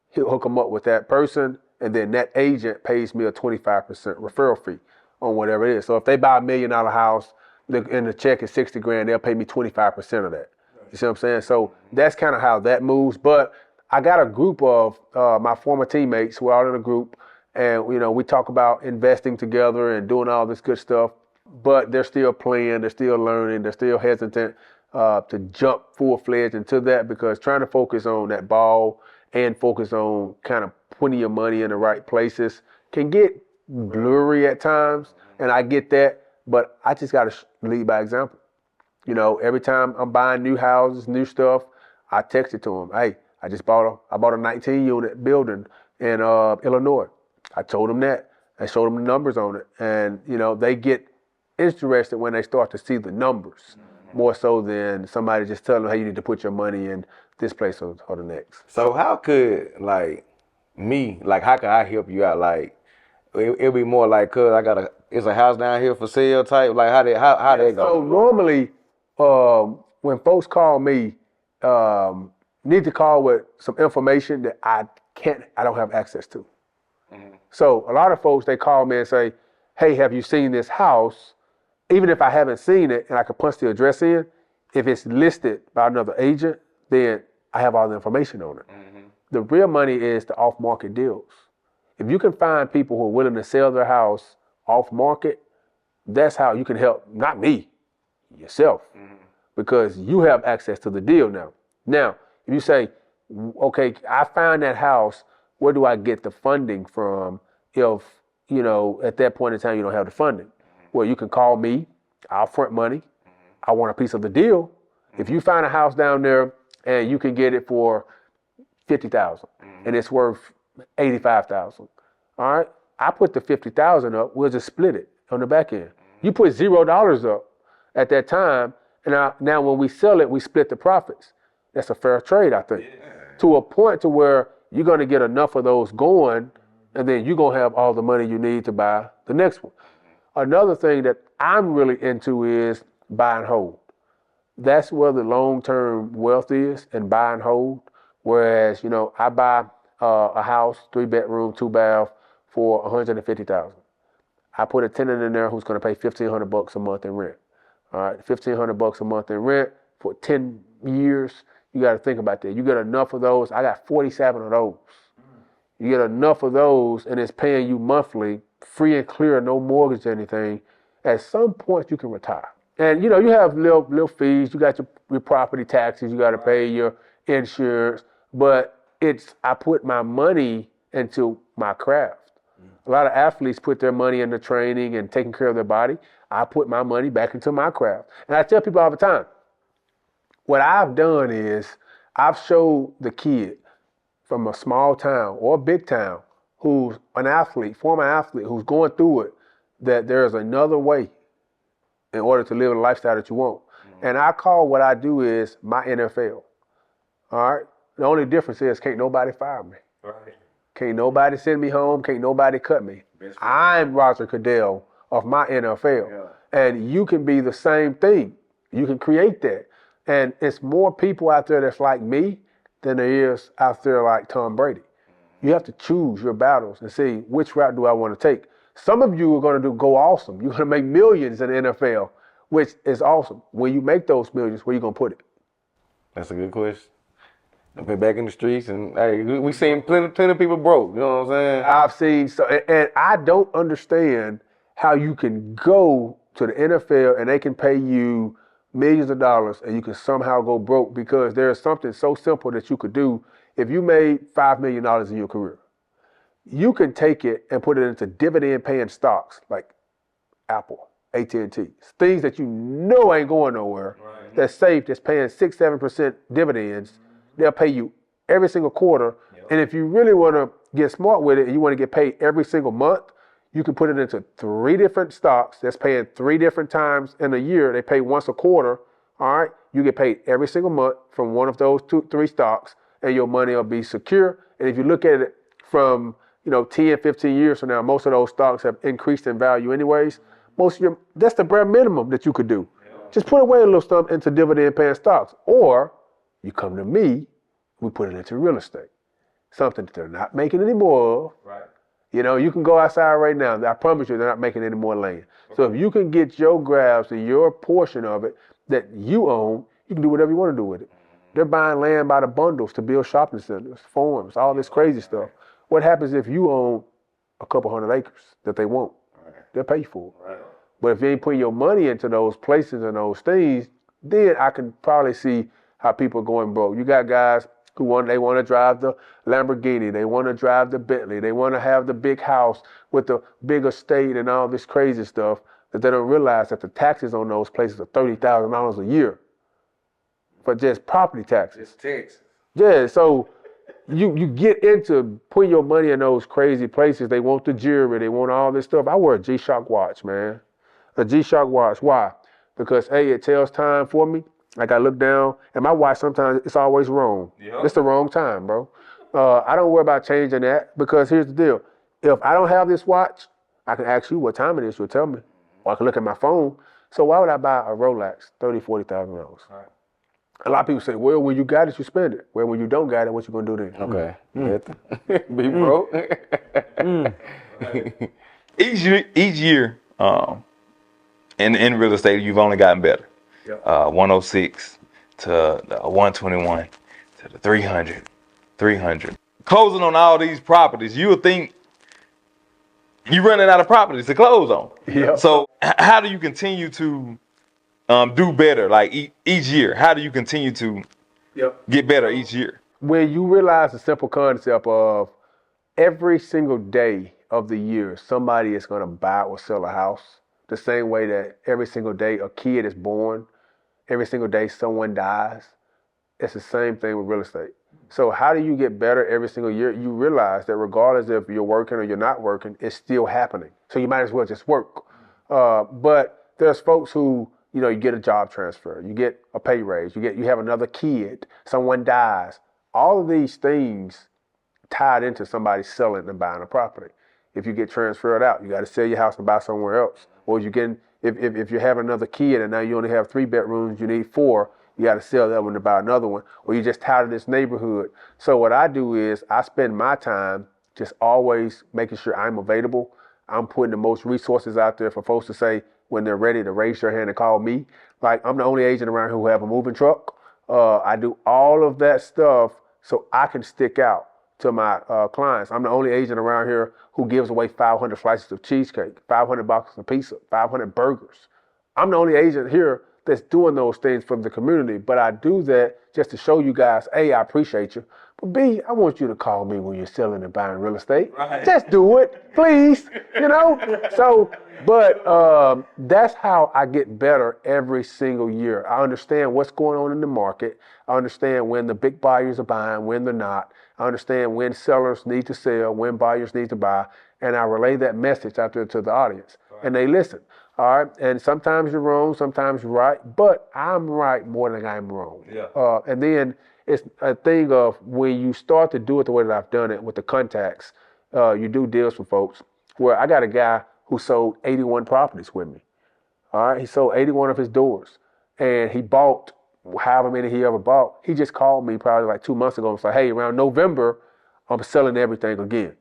he'll hook them up with that person, and then that agent pays me a 25% referral fee on whatever it is. So if they buy $1 million house and the check is $60,000, they'll pay me 25% of that. You see what I'm saying? So that's kind of how that moves. But I got a group of my former teammates who are all in a group, and, you know, we talk about investing together and doing all this good stuff. But they're still playing, they're still learning, they're still hesitant to jump full-fledged into that because trying to focus on that ball and focus on kind of putting your money in the right places can get blurry at times, and I get that, but I just got to lead by example. You know, every time I'm buying new houses, new stuff, I text it to them. Hey, I bought a 19-unit building in Illinois. I told them that. I showed them the numbers on it, and, you know, they get interested when they start to see the numbers more so than somebody just telling them, hey, you need to put your money in this place or the next. So how could, like, how could I help you out? Like, it'd be more like, it's a house down here for sale type, like how they go? So normally, when folks call me, need to call with some information that I don't have access to. So a lot of folks, they call me and say, hey, have you seen this house? Even if I haven't seen it and I can punch the address in, if it's listed by another agent, then I have all the information on it. The real money is the off-market deals. If you can find people who are willing to sell their house off-market, that's how you can help, not me, yourself, because you have access to the deal now. Now, if you say, okay, I found that house, where do I get the funding from if, you know, at that point in time you don't have the funding? Well, you can call me, I'll front money, I want a piece of the deal. If you find a house down there and you can get it for $50,000 and it's worth $85,000, all right, I put the $50,000 up, we'll just split it on the back end. You put $0 up at that time, and now when we sell it, we split the profits. That's a fair trade, I think. To a point to where you're gonna get enough of those going, and then you're gonna have all the money you need to buy the next one. Another thing that I'm really into is buy and hold. That's where the long-term wealth is, and buy and hold. Whereas, I buy a house, 3-bedroom, 2-bath for $150,000. I put a tenant in there who's going to pay $1,500 a month in rent. All right, $1,500 a month in rent for 10 years. You got to think about that. You get enough of those. I got 47 of those. You get enough of those, and it's paying you monthly, free and clear, no mortgage or anything. At some point, you can retire. And you have little fees. You got your property taxes. You got to pay your insurance. But I put my money into my craft. A lot of athletes put their money into training and taking care of their body. I put my money back into my craft. And I tell people all the time, what I've done is I've showed the kid from a small town or a big town who's an athlete, former athlete, who's going through it, that there's another way in order to live the lifestyle that you want. And I call what I do is my NFL. All right? The only difference is can't nobody fire me. Right. Can't nobody send me home. Can't nobody cut me. I'm Roger Goodell of my NFL. Yeah. And you can be the same thing. You can create that. And it's more people out there that's like me than there is out there like Tom Brady. You have to choose your battles and see which route do I want to take. Some of you are going to go awesome. You're going to make millions in the NFL, which is awesome. When you make those millions, where you going to put it? That's a good question. I've been back in the streets, and hey, we seen plenty of people broke. You know what I'm saying? I've seen and I don't understand how you can go to the NFL and they can pay you millions of dollars and you can somehow go broke, because there is something so simple that you could do. If you made $5 million in your career, you can take it and put it into dividend-paying stocks like Apple, AT&T, things that you know ain't going nowhere. Right. That's safe, that's paying 6-7% dividends. They'll pay you every single quarter. Yep. And if you really want to get smart with it and you want to get paid every single month, you can put it into 3 different stocks that's paying 3 different times in a year. They pay once a quarter. All right. You get paid every single month from one of those 2-3 stocks, and your money will be secure. And if you look at it from 10, 15 years from now, most of those stocks have increased in value anyways. That's the bare minimum that you could do. Yep. Just put away a little stuff into dividend-paying stocks. Or you come to me, we put it into real estate. Something that they're not making any more of. Right. You can go outside right now. I promise you they're not making any more land. Okay. So if you can get your grabs and your portion of it that you own, you can do whatever you want to do with it. They're buying land by the bundles to build shopping centers, farms, all this crazy stuff. What happens if you own a couple hundred acres that they want? Right. They'll pay for it. Right. But if you ain't putting your money into those places and those things, then I can probably see how people are going broke. You got guys who want to drive the Lamborghini, they want to drive the Bentley, they want to have the big house with the big estate and all this crazy stuff, that they don't realize that the taxes on those places are $30,000 a year for just property taxes. It's Texas. Yeah, so you get into putting your money in those crazy places. They want the jewelry, they want all this stuff. I wear a G-Shock watch, man. A G-Shock watch. Why? Because A, it tells time for me. Like I look down, and my watch sometimes it's always wrong. Yep. It's the wrong time, bro. I don't worry about changing that, because here's the deal. If I don't have this watch, I can ask you what time it is, you'll tell me. Or I can look at my phone. So why would I buy a Rolex, $30,000, $40,000? Right. A lot of people say, well, when you got it, you spend it. Well, when you don't got it, what you gonna do then? Okay. Be broke. Each year, in real estate, you've only gotten better. Yep. 106 to 121 to the 300. Closing on all these properties, you would think you're running out of properties to close on. Yep. So how do you continue to do better, like each year? How do you continue to get better each year? When you realize the simple concept of every single day of the year, somebody is going to buy or sell a house, the same way that every single day a kid is born, every single day someone dies. It's the same thing with real estate. So how do you get better every single year? You realize that regardless if you're working or you're not working, it's still happening. So you might as well just work. But there's folks who, you get a job transfer, you get a pay raise, you have another kid, someone dies. All of these things tied into somebody selling and buying a property. If you get transferred out, you got to sell your house and buy somewhere else. or if you have another kid and now you only have 3 bedrooms, you need 4, you got to sell that one to buy another one, or you're just tired of this neighborhood. So what I do is I spend my time just always making sure I'm available. I'm putting the most resources out there for folks to say when they're ready to raise their hand and call me. Like, I'm the only agent around here who have a moving truck. I do all of that stuff so I can stick out to my clients. I'm the only agent around here who gives away 500 slices of cheesecake, 500 boxes of pizza, 500 burgers. I'm the only agent here that's doing those things for the community, but I do that just to show you guys, A, I appreciate you, but B, I want you to call me when you're selling and buying real estate. Right. Just do it, please, you know? So, but that's how I get better every single year. I understand what's going on in the market. I understand when the big buyers are buying, when they're not. I understand when sellers need to sell, when buyers need to buy, and I relay that message out there to the audience, right. And they listen. All right, and sometimes you're wrong, sometimes you're right, but I'm right more than I'm wrong. Yeah. And then it's a thing of when you start to do it the way that I've done it with the contacts, you do deals with folks where I got a guy who sold 81 properties with me. All right, he sold 81 of his doors, and he bought however many he ever bought. He just called me probably like 2 months ago and said, hey, around November, I'm selling everything again.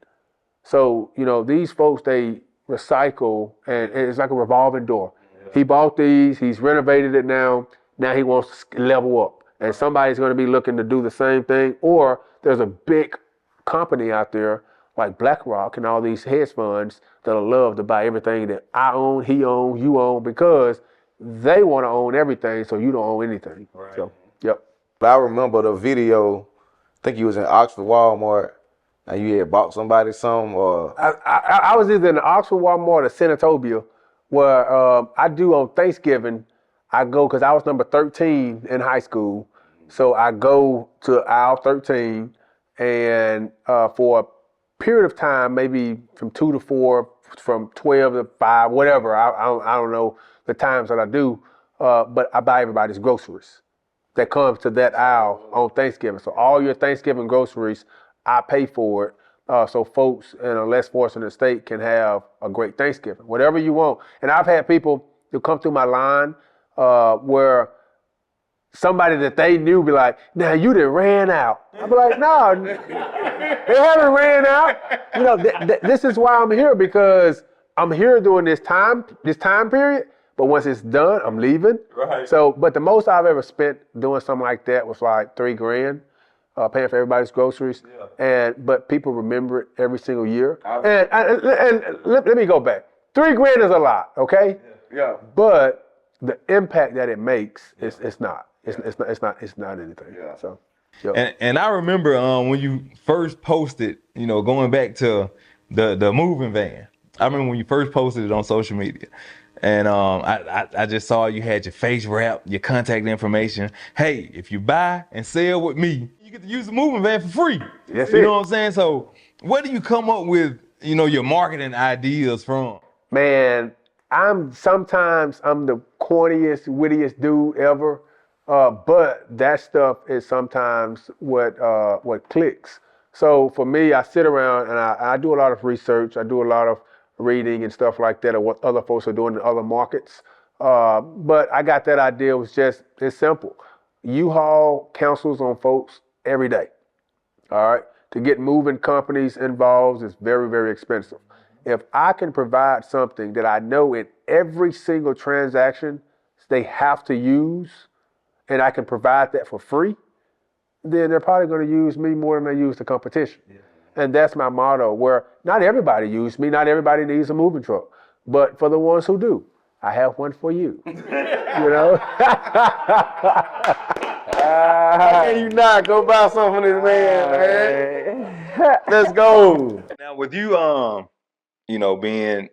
So, you know, these folks, they recycle, and it's like a revolving door. Yeah. He bought these, he's renovated it now he wants to level up. And somebody's going to be looking to do the same thing, or there's a big company out there like BlackRock and all these hedge funds that'll love to buy everything that I own, he owns, you own, because they want to own everything, so you don't own anything. Right. So, yep. I remember the video, I think you was in Oxford Walmart, and you had bought somebody some, or? I was either in the Oxford Walmart or Senatobia, where I do on Thanksgiving, I go, because I was number 13 in high school, so I go to aisle 13, and for a period of time, maybe from 2 to 4, from 12 to 5, whatever, I don't know the times that I do, but I buy everybody's groceries that comes to that aisle on Thanksgiving. So all your Thanksgiving groceries, I pay for it, so folks in a less fortunate state can have a great Thanksgiving, whatever you want. And I've had people who come through my line where somebody that they knew be like, now you done ran out. I'll be like, no, they haven't ran out. You know, this is why I'm here, because I'm here during this time period, but once it's done, I'm leaving. Right. So, but the most I've ever spent doing something like that was like $3,000. Paying for everybody's groceries, yeah. But people remember it every single year. And let me go back. $3,000 is a lot, okay? Yeah. But the impact that it makes is not anything. Yeah. So. Yep. And I remember when you first posted, you know, going back to the moving van. I remember when you first posted it on social media. And I just saw you had your face wrap, your contact information. Hey, if you buy and sell with me, you get to use the moving van for free. That's you know what I'm saying? So where do you come up with, you know, your marketing ideas from? Man, sometimes I'm the corniest, wittiest dude ever. But that stuff is sometimes what clicks. So for me, I sit around and I do a lot of research. I do a lot of reading and stuff like that, or what other folks are doing in other markets. But I got that idea. It's simple. U-Haul counsels on folks every day. All right. To get moving companies involved is very, very expensive. If I can provide something that I know in every single transaction they have to use, and I can provide that for free, then they're probably going to use me more than they use the competition. Yeah. And that's my motto, where not everybody uses me, not everybody needs a moving truck. But for the ones who do, I have one for you. You know? How can you not go buy something from this man? Let's go. Now with you, you know, being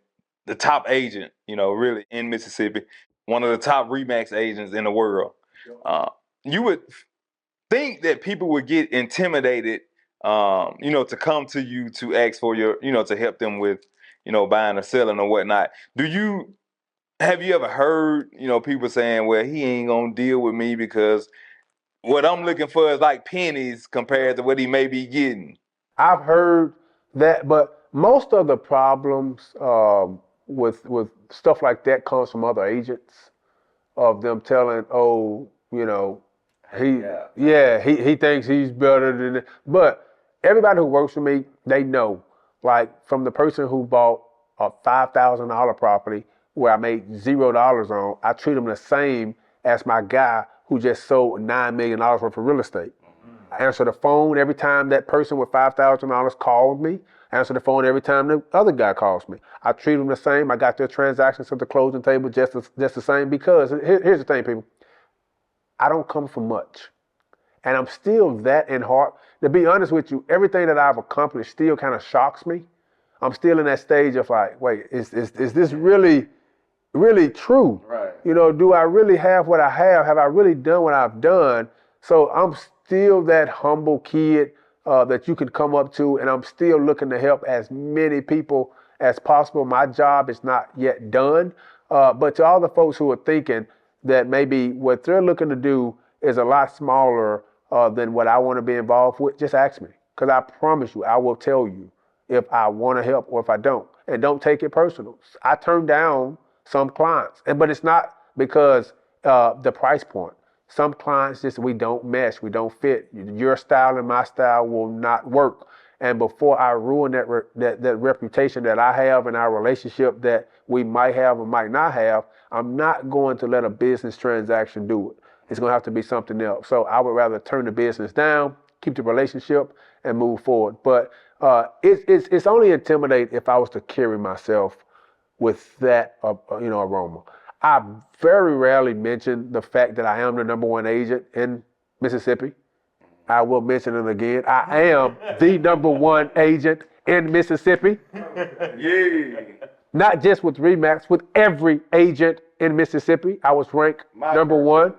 the top agent, you know, really in Mississippi, one of the top RE/MAX agents in the world, you would think that people would get intimidated, you know, to come to you to ask for your, you know, to help them with, you know, buying or selling or whatnot. Have you ever heard, you know, people saying, well, he ain't gonna deal with me because what I'm looking for is like pennies compared to what he may be getting? I've heard that, but most of the problems with stuff like that comes from other agents of them telling, oh, he thinks he's better than it. But everybody who works for me, they know. Like from the person who bought a $5,000 property where I made $0 on, I treat them the same as my guy who just sold $9 million worth of real estate. I answer the phone every time that person with $5,000 called me. I answer the phone every time the other guy calls me. I treat them the same. I got their transactions at the closing table just the same because here's the thing, people. I don't come from much. And I'm still that in heart. To be honest with you, everything that I've accomplished still kind of shocks me. I'm still in that stage of like, wait, is this really true? Right. Do I really have what I have? Have I really done what I've done? So I'm still that humble kid that you can come up to, and I'm still looking to help as many people as possible. My job is not yet done, but to all the folks who are thinking that maybe what they're looking to do is a lot smaller than what I want to be involved with, just ask me. Because I promise you, I will tell you if I want to help or if I don't. And don't take it personal. I turn down some clients, but it's not because the price point. Some clients just, we don't mesh, we don't fit. Your style and my style will not work. And before I ruin that reputation that I have and our relationship that we might have or might not have, I'm not going to let a business transaction do it. It's going to have to be something else. So I would rather turn the business down, keep the relationship, and move forward. But it's only intimidating if I was to carry myself with that aroma. I very rarely mention the fact that I am the #1 agent in Mississippi. I will mention it again. I am the #1 agent in Mississippi. Yeah. Not just with Remax, with every agent in Mississippi. I was ranked #1.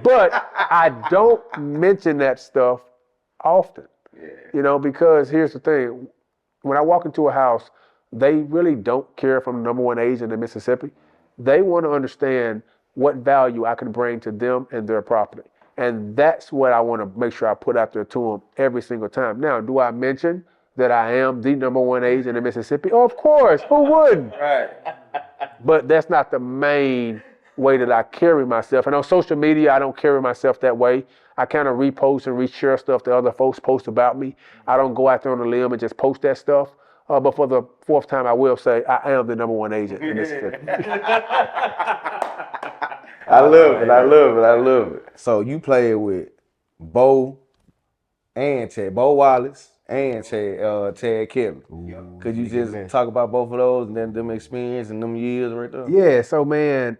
But I don't mention that stuff often. Yeah. Because here's the thing. When I walk into a house, they really don't care if I'm the #1 agent in Mississippi. They want to understand what value I can bring to them and their property. And that's what I want to make sure I put out there to them every single time. Now, do I mention that I am the #1 agent in Mississippi? Oh, of course. Who wouldn't? Right. But that's not the main way that I carry myself. And on social media, I don't carry myself that way. I kind of repost and reshare stuff that other folks post about me. I don't go out there on a limb and just post that stuff. But for the fourth time, I will say I am the #1 agent in Mississippi. I love it. So you played with Bo and Chad, Bo Wallace and Chad Kelly. Could you just talk about both of those and then them experience and them years right there? Yeah, so man,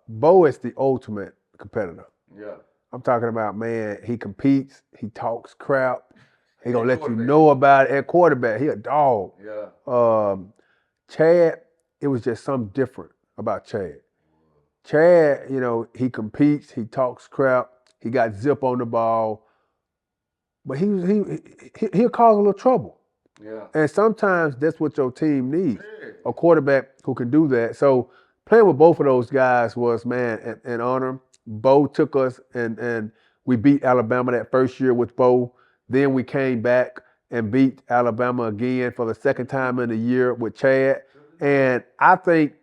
Bo is the ultimate competitor. Yeah. I'm talking about, man, he competes, he talks crap, he gonna let you know about it. At quarterback, he a dog. Yeah. Chad, it was just something different about Chad. Chad, he competes, he talks crap, he got zip on the ball, but he'll cause a little trouble. Yeah. And sometimes that's what your team needs, a quarterback who can do that. So playing with both of those guys was, man, an honor. Bo took us and we beat Alabama that first year with Bo. Then we came back and beat Alabama again for the second time in the year with Chad. And I think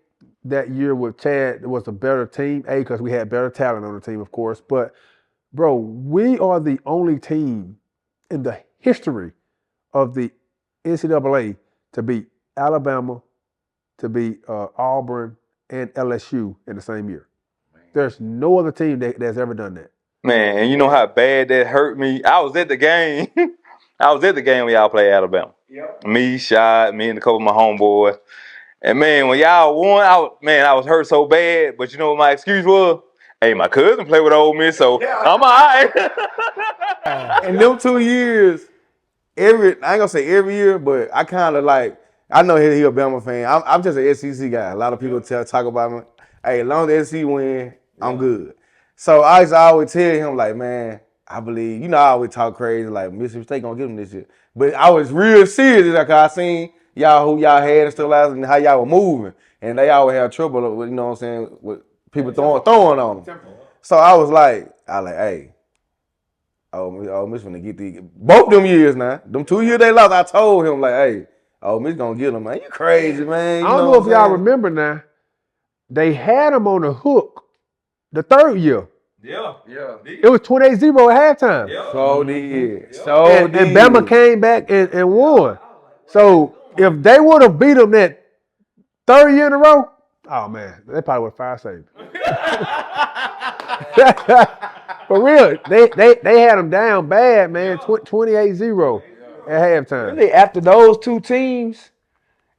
that year with Chad was a better team, because we had better talent on the team, of course. But, bro, we are the only team in the history of the NCAA to beat Alabama, to beat Auburn, and LSU in the same year. There's no other team that's ever done that. Man, and you know how bad that hurt me? I was at the game. I was at the game when y'all played Alabama. Yep. Me, Shad, me and a couple of my homeboys. And man, when y'all won, I was hurt so bad. But you know what my excuse was? Hey, my cousin played with Ole Miss, so I'm all right. And them 2 years, I ain't gonna say every year, but I kind of like, I know he a Bama fan. I'm just an SEC guy. A lot of people talk about me. Hey, as long as the SEC win, I'm good. So I always tell him, like, man, I believe, I always talk crazy, like, Mississippi State gonna get him this year. But I was real serious, like, I seen y'all who y'all had and stuff like that, and how y'all were moving. And they always have trouble with, what I'm saying, with people throwing on them. So I was like, hey, Ole Miss finna get these. Both them years now. Them 2 years they lost, I told him, like, hey, Ole Miss gonna get them, man. You crazy, man. I don't know if y'all remember now. they had them on the hook the third year. Yeah. It was 28-0 at halftime. So did. And Bama came back and won. So if they would have beat them that third year in a row, oh man, they probably would have fire saved. For real, they had them down bad, man. 28-0 at halftime. Really, after those two teams,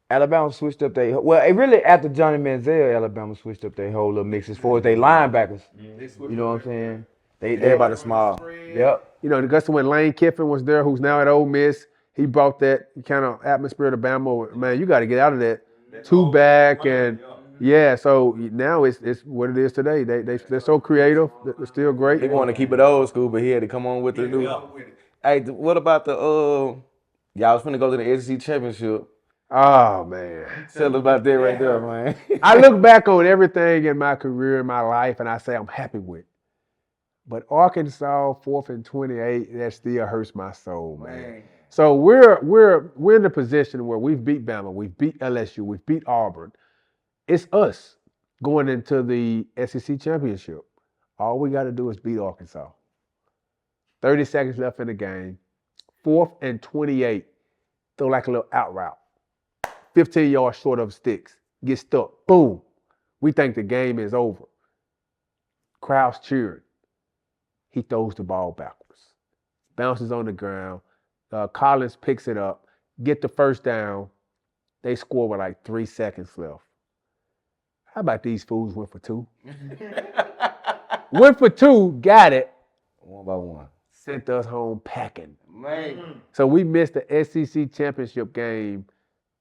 Alabama switched up their really after Johnny Manziel, Alabama switched up their whole little mix as far as their linebackers. You know what I'm saying? Everybody small. Yep. You know, that's when Lane Kiffin was there, who's now at Ole Miss. He brought that kind of atmosphere to Bama. Man, you got to get out of that two back and so now it's what it is today. They're so creative. They're still great. He wanted to keep it old school, but he had to come on with the new. Hey, what about the y'all was finna go to the SEC championship? Oh man, Tell us about that right there, man. I look back on everything in my career, in my life, and I say I'm happy with. But Arkansas 4th and 28, that still hurts my soul, man. So we're in the position where we've beat Bama, we've beat LSU, we've beat Auburn. It's us going into the SEC championship. All we got to do is beat Arkansas. 30 seconds left in the game. 4th and 28. Throw like a little out route. 15 yards short of sticks. Get stuck. Boom. We think the game is over. Crowd's cheering. He throws the ball backwards. Bounces on the ground. Collins picks it up. Get the first down. They score with like 3 seconds left. How about these fools went for 2? Went for 2, got it. One by one. Sent us home packing. Man. So we missed the SEC championship game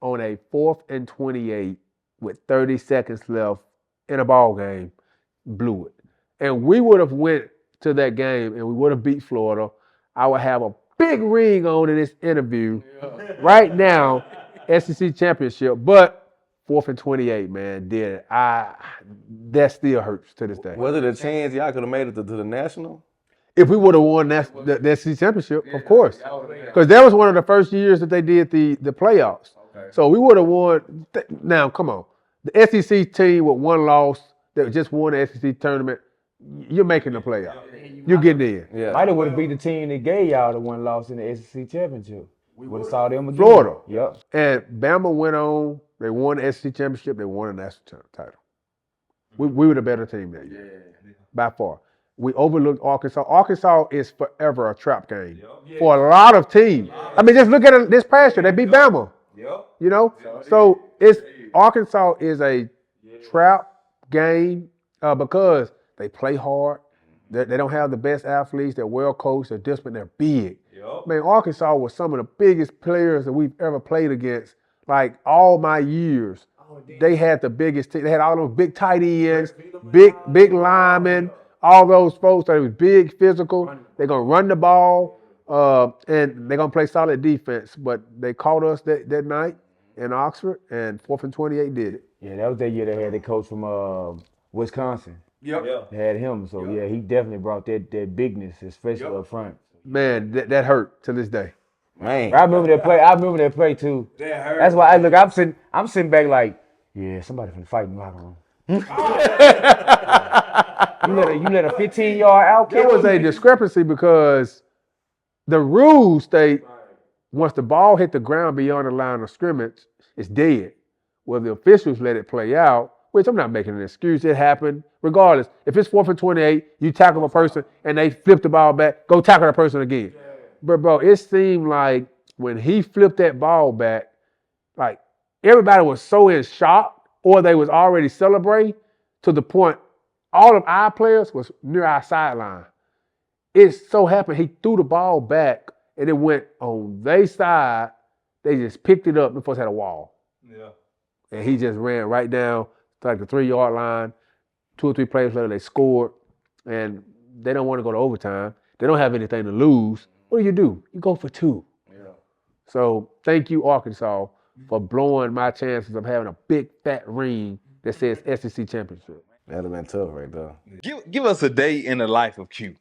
on a 4th and 28 with 30 seconds left in a ball game. Blew it. And we would have went to that game and we would have beat Florida. I would have a big ring on in this interview right now, SEC championship. But 4th and 28, man, did it. That still hurts to this day. Was it a chance y'all could have made it to the national? If we would have won the SEC championship, of course. Because that was one of the first years that they did the playoffs. Okay. So we would have won. Now, come on. The SEC team with one loss that just won the SEC tournament, you're making the playoff. You're getting in. Yeah. Might have would have beat the team that gave y'all the one loss in the SEC championship. We would have saw them again. Florida. Yep. And Bama went on. They won the SEC championship. They won the national title. We were the better team that year. By far. We overlooked Arkansas. Arkansas is forever a trap game for a lot of teams. I mean, just look at it this past year. They beat Bama. You know? So Arkansas is a trap game because they play hard. They don't have the best athletes. They're well coached. They're disciplined. They're big. Man, Arkansas was some of the biggest players that we've ever played against. Like all my years, they had the biggest team. They had all those big tight ends, big linemen. All those folks that was big, physical. They're going to run the ball, and they're going to play solid defense. But they caught us that night in Oxford, and 4th and 28 did it. Yeah, that was that year they had the coach from Wisconsin. Yep. They had him. So, yeah, he definitely brought that bigness, especially up front. Man, that hurt to this day. Man. I remember that play, too. That's why, I'm sitting back like, yeah, somebody finna fight in the locker room. You let a 15-yard out. There was a discrepancy because the rules state once the ball hit the ground beyond the line of scrimmage, it's dead. Well, the officials let it play out, which I'm not making an excuse. It happened. Regardless, if it's 4th and 28, you tackle a person and they flip the ball back, go tackle that person again. But, bro, it seemed like when he flipped that ball back, like everybody was so in shock or they was already celebrating to the point all of our players was near our sideline. It so happened he threw the ball back and it went on their side. They just picked it up. The folks had a wall. Yeah. And he just ran right down to like the 3-yard line. 2 or 3 plays later, they scored. And they don't want to go to overtime. They don't have anything to lose. What do? You go for 2. Yeah. So thank you, Arkansas, for blowing my chances of having a big fat ring that says SEC championship. That'd have been tough right there. Give us a day in the life of Q.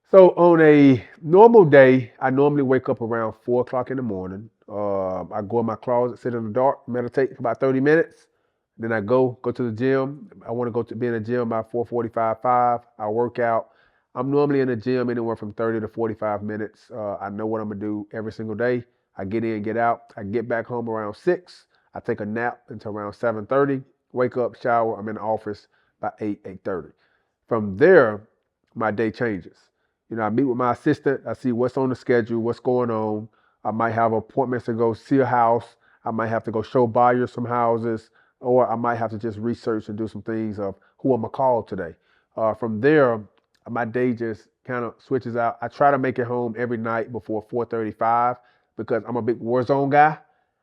So on a normal day, I normally wake up around 4 o'clock in the morning. I go in my closet, sit in the dark, meditate for about 30 minutes, Then I go to the gym. I want to go to be in the gym by 4:45, 5. I work out. I'm normally in the gym anywhere from 30 to 45 minutes. I know what I'm gonna do every single day. I get in, get out. I get back home around 6. I take a nap until around 7:30. Wake up, shower. I'm in the office by 8, 8:30. From there, my day changes. I meet with my assistant. I see what's on the schedule, what's going on. I might have appointments to go see a house. I might have to go show buyers some houses, or I might have to just research and do some things of who I'm gonna call today. From there, my day just kind of switches out. I try to make it home every night before 4:35 because I'm a big Warzone guy.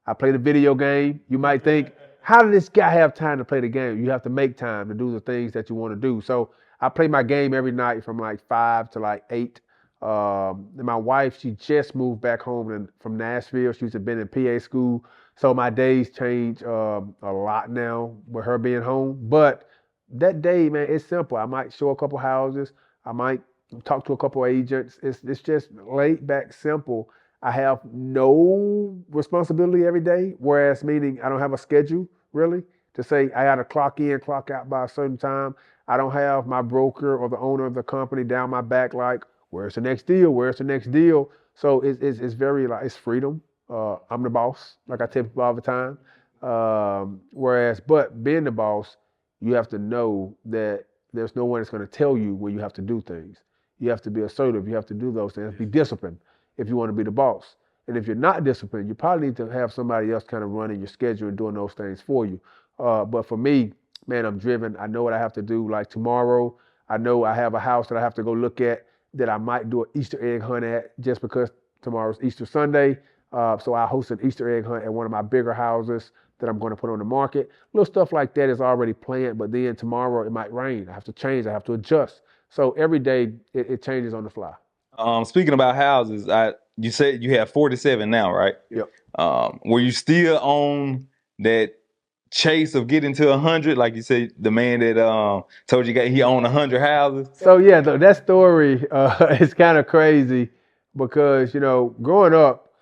I play the video game. You might think, how did this guy have time to play the game? You have to make time to do the things that you want to do. So I play my game every night from like 5 to like 8. And my wife, she just moved back home from Nashville. She's been in PA school. So my days change a lot now with her being home. But that day, man, it's simple. I might show a couple houses. I might talk to a couple agents. It's just laid back, simple. I have no responsibility every day, whereas meaning I don't have a schedule really to say I got to clock in, clock out by a certain time. I don't have my broker or the owner of the company down my back like, where's the next deal? Where's the next deal? So it's very like it's freedom. I'm the boss, like I tell people all the time. But being the boss, you have to know that there's no one that's going to tell you when you have to do things. You have to be assertive. You have to do those things. Be disciplined if you want to be the boss. And if you're not disciplined, you probably need to have somebody else kind of running your schedule and doing those things for you. But for me, man, I'm driven. I know what I have to do. Like tomorrow, I know I have a house that I have to go look at that I might do an Easter egg hunt at just because tomorrow's Easter Sunday. So I host an Easter egg hunt at one of my bigger houses that I'm going to put on the market. Little stuff like that is already planned, but then tomorrow it might rain. I have to change. I have to adjust. So every day it changes on the fly. Speaking about houses, you said you have 47 now, right? Yep. Were you still on that chase of getting to 100? Like you said, the man that told you he owned 100 houses. So yeah, that story is kind of crazy because growing up,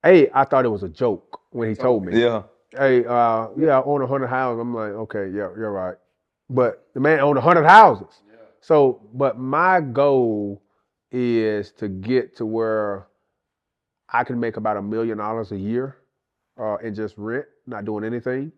I thought it was a joke when he told me. Yeah. Hey, I own 100 houses. I'm like, okay, yeah, you're right. But the man owned 100 houses. Yeah. So, but my goal is to get to where I can make about $1 million a year and just rent, not doing anything.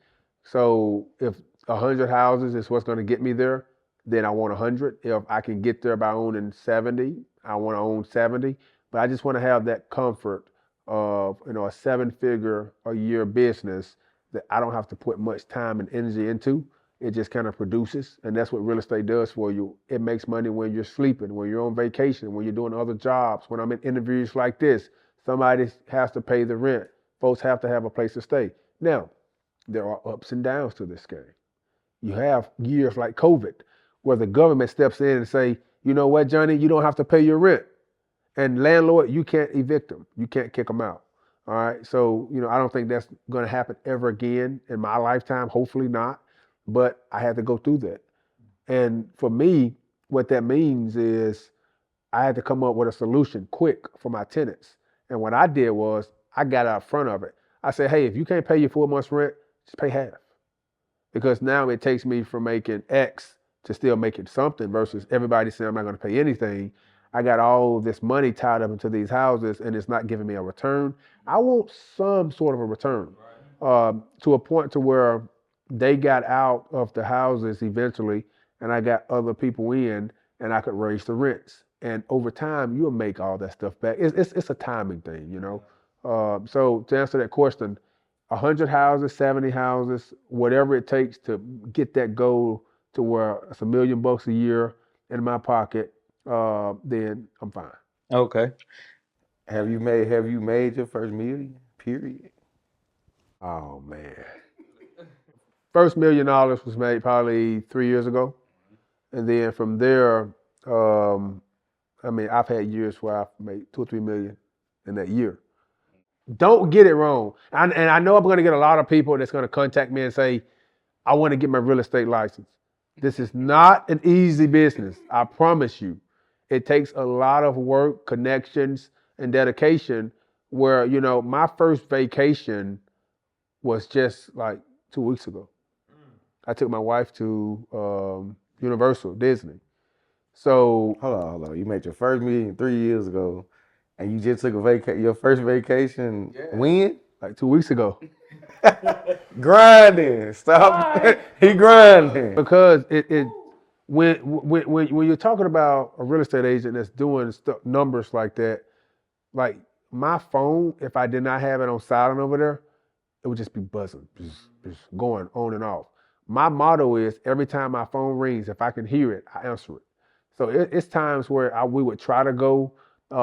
So if 100 houses is what's going to get me there, then I want 100. If I can get there by owning 70, I want to own 70. But I just want to have that comfort of a 7-figure a year business that I don't have to put much time and energy into. It just kind of produces, and that's what real estate does for you. It makes money when you're sleeping, when you're on vacation, when you're doing other jobs. When I'm in interviews like this, somebody has to pay the rent. Folks have to have a place to stay. Now, there are ups and downs to this game. You have years like COVID where the government steps in and say, you know what, Johnny, you don't have to pay your rent. And landlord, you can't evict them. You can't kick them out. All right. So, I don't think that's going to happen ever again in my lifetime. Hopefully not. But I had to go through that. And for me, what that means is I had to come up with a solution quick for my tenants. And what I did was I got out front of it. I said, hey, if you can't pay your 4 months rent, just pay half. Because now it takes me from making X to still making something versus everybody saying I'm not going to pay anything. I got all this money tied up into these houses and it's not giving me a return. I want some sort of a return to a point to where they got out of the houses eventually and I got other people in and I could raise the rents. And over time, you'll make all that stuff back. It's a timing thing, So to answer that question, 100 houses, 70 houses, whatever it takes to get that goal to where it's $1 million a year in my pocket, then I'm fine. Okay. Have you made your first million? Period. Oh man. First $1 million was made probably 3 years ago. And then from there, I've had years where I've made 2 or 3 million in that year. Don't get it wrong. And I know I'm going to get a lot of people that's going to contact me and say, I want to get my real estate license. This is not an easy business. I promise you. It takes a lot of work, connections, and dedication where, my first vacation was just like 2 weeks ago. I took my wife to Universal, Disney. So Hold on. You made your first million 3 years ago, and you just took your first vacation when? like 2 weeks ago, Grinding. Stop. He grinding. because when you're talking about a real estate agent that's doing numbers like that, like my phone, if I did not have it on silent over there, it would just be buzzing, just going on and off. My motto is every time my phone rings, if I can hear it, I answer it. So it's times where we would try to go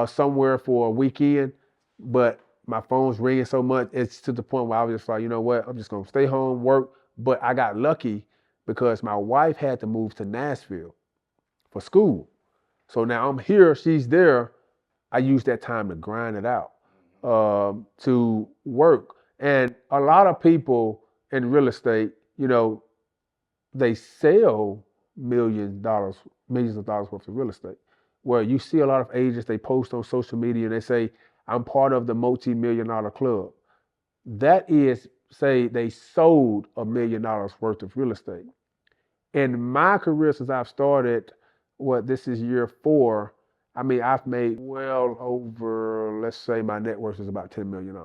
somewhere for a weekend, but my phone's ringing so much, it's to the point where I was just like, you know what, I'm just gonna stay home, work. But I got lucky because my wife had to move to Nashville for school. So now I'm here, she's there. I use that time to grind it out, to work. And a lot of people in real estate, they sell millions of dollars worth of real estate. Where you see a lot of agents, they post on social media and they say, I'm part of the multi-million-dollar club. That is, say they sold $1 million worth of real estate. In my career, since I've started, this is year 4, I mean, I've made well over, let's say my net worth is about $10 million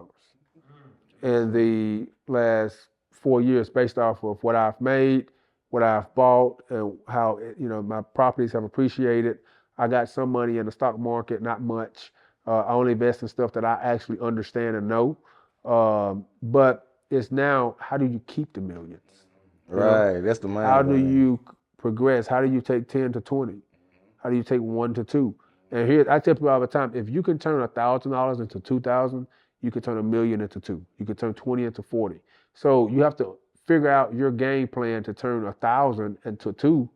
in the last 4 years based off of what I've made, what I've bought, and how my properties have appreciated. I got some money in the stock market, not much. I only invest in stuff that I actually understand and know. But it's now, how do you keep the millions? Right, that's the main How do thing. you progress? How do you take 10 to 20? How do you take 1 to 2? And here, I tell people all the time, if you can turn $1,000 into 2,000, you can turn $1 million into 2. You can turn 20 into 40. So you have to figure out your game plan to turn 1,000 into 2.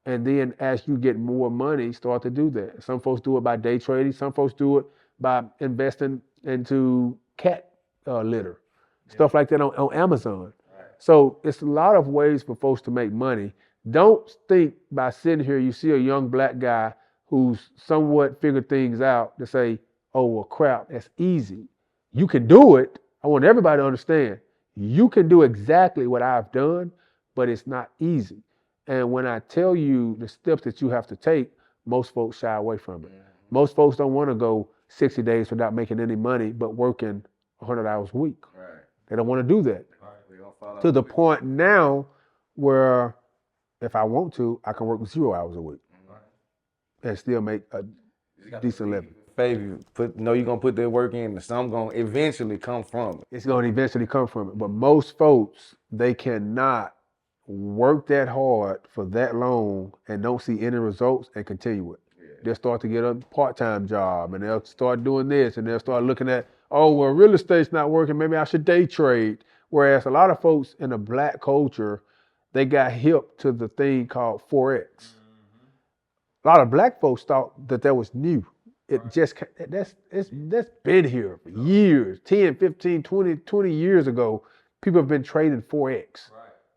And then as you get more money, start to do that. Some folks do it by day trading. Some folks do it by investing into cat litter, stuff like that on Amazon. So it's a lot of ways for folks to make money. Don't think by sitting here, you see a young black guy who's somewhat figured things out to say, oh, well, crap, that's easy. You can do it. I want everybody to understand. You can do exactly what I've done, but it's not easy. And when I tell you the steps that you have to take, most folks shy away from it. Most folks don't want to go 60 days without making any money, but working 100 hours a week. Right. They don't want to do that. Right. To the point now where if I want to, I can work 0 hours a week and still make a decent living. Baby, you're gonna put that work in, and some gonna eventually come from it. It's going to eventually come from it. But most folks, they cannot work that hard for that long and don't see any results and continue it. They'll start to get a part-time job and they'll start doing this and they'll start looking at, oh, well, real estate's not working, maybe I should day trade. Whereas a lot of folks in the black culture, they got hip to the thing called Forex. A lot of black folks thought that was new. That's been here for years, 10, 15, 20 years ago. People have been trading Forex.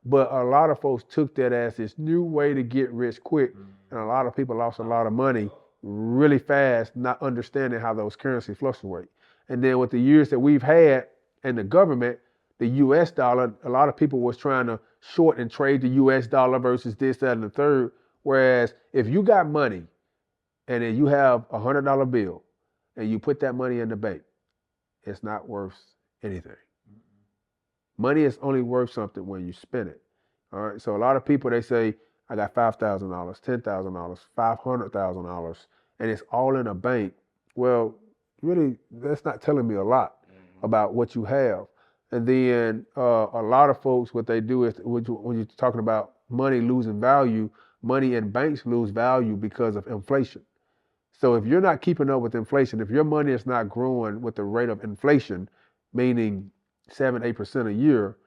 But a lot of folks took that as this new way to get rich quick. And a lot of people lost a lot of money really fast, not understanding how those currencies fluctuate. And then with the years that we've had in the government, the US dollar, a lot of people was trying to short and trade the US dollar versus this, that, and the third. Whereas if you got money and then you have $100 bill and you put that money in the bank, it's not worth anything. Money is only worth something when you spend it. All right. So a lot of people, they say, I got $5,000, $10,000, $500,000, and it's all in a bank. Well, really, that's not telling me a lot about what you have. And then a lot of folks, what they do is when you're talking about money losing value, money in banks lose value because of inflation. So if you're not keeping up with inflation, if your money is not growing with the rate of inflation, meaning 7-8% a year,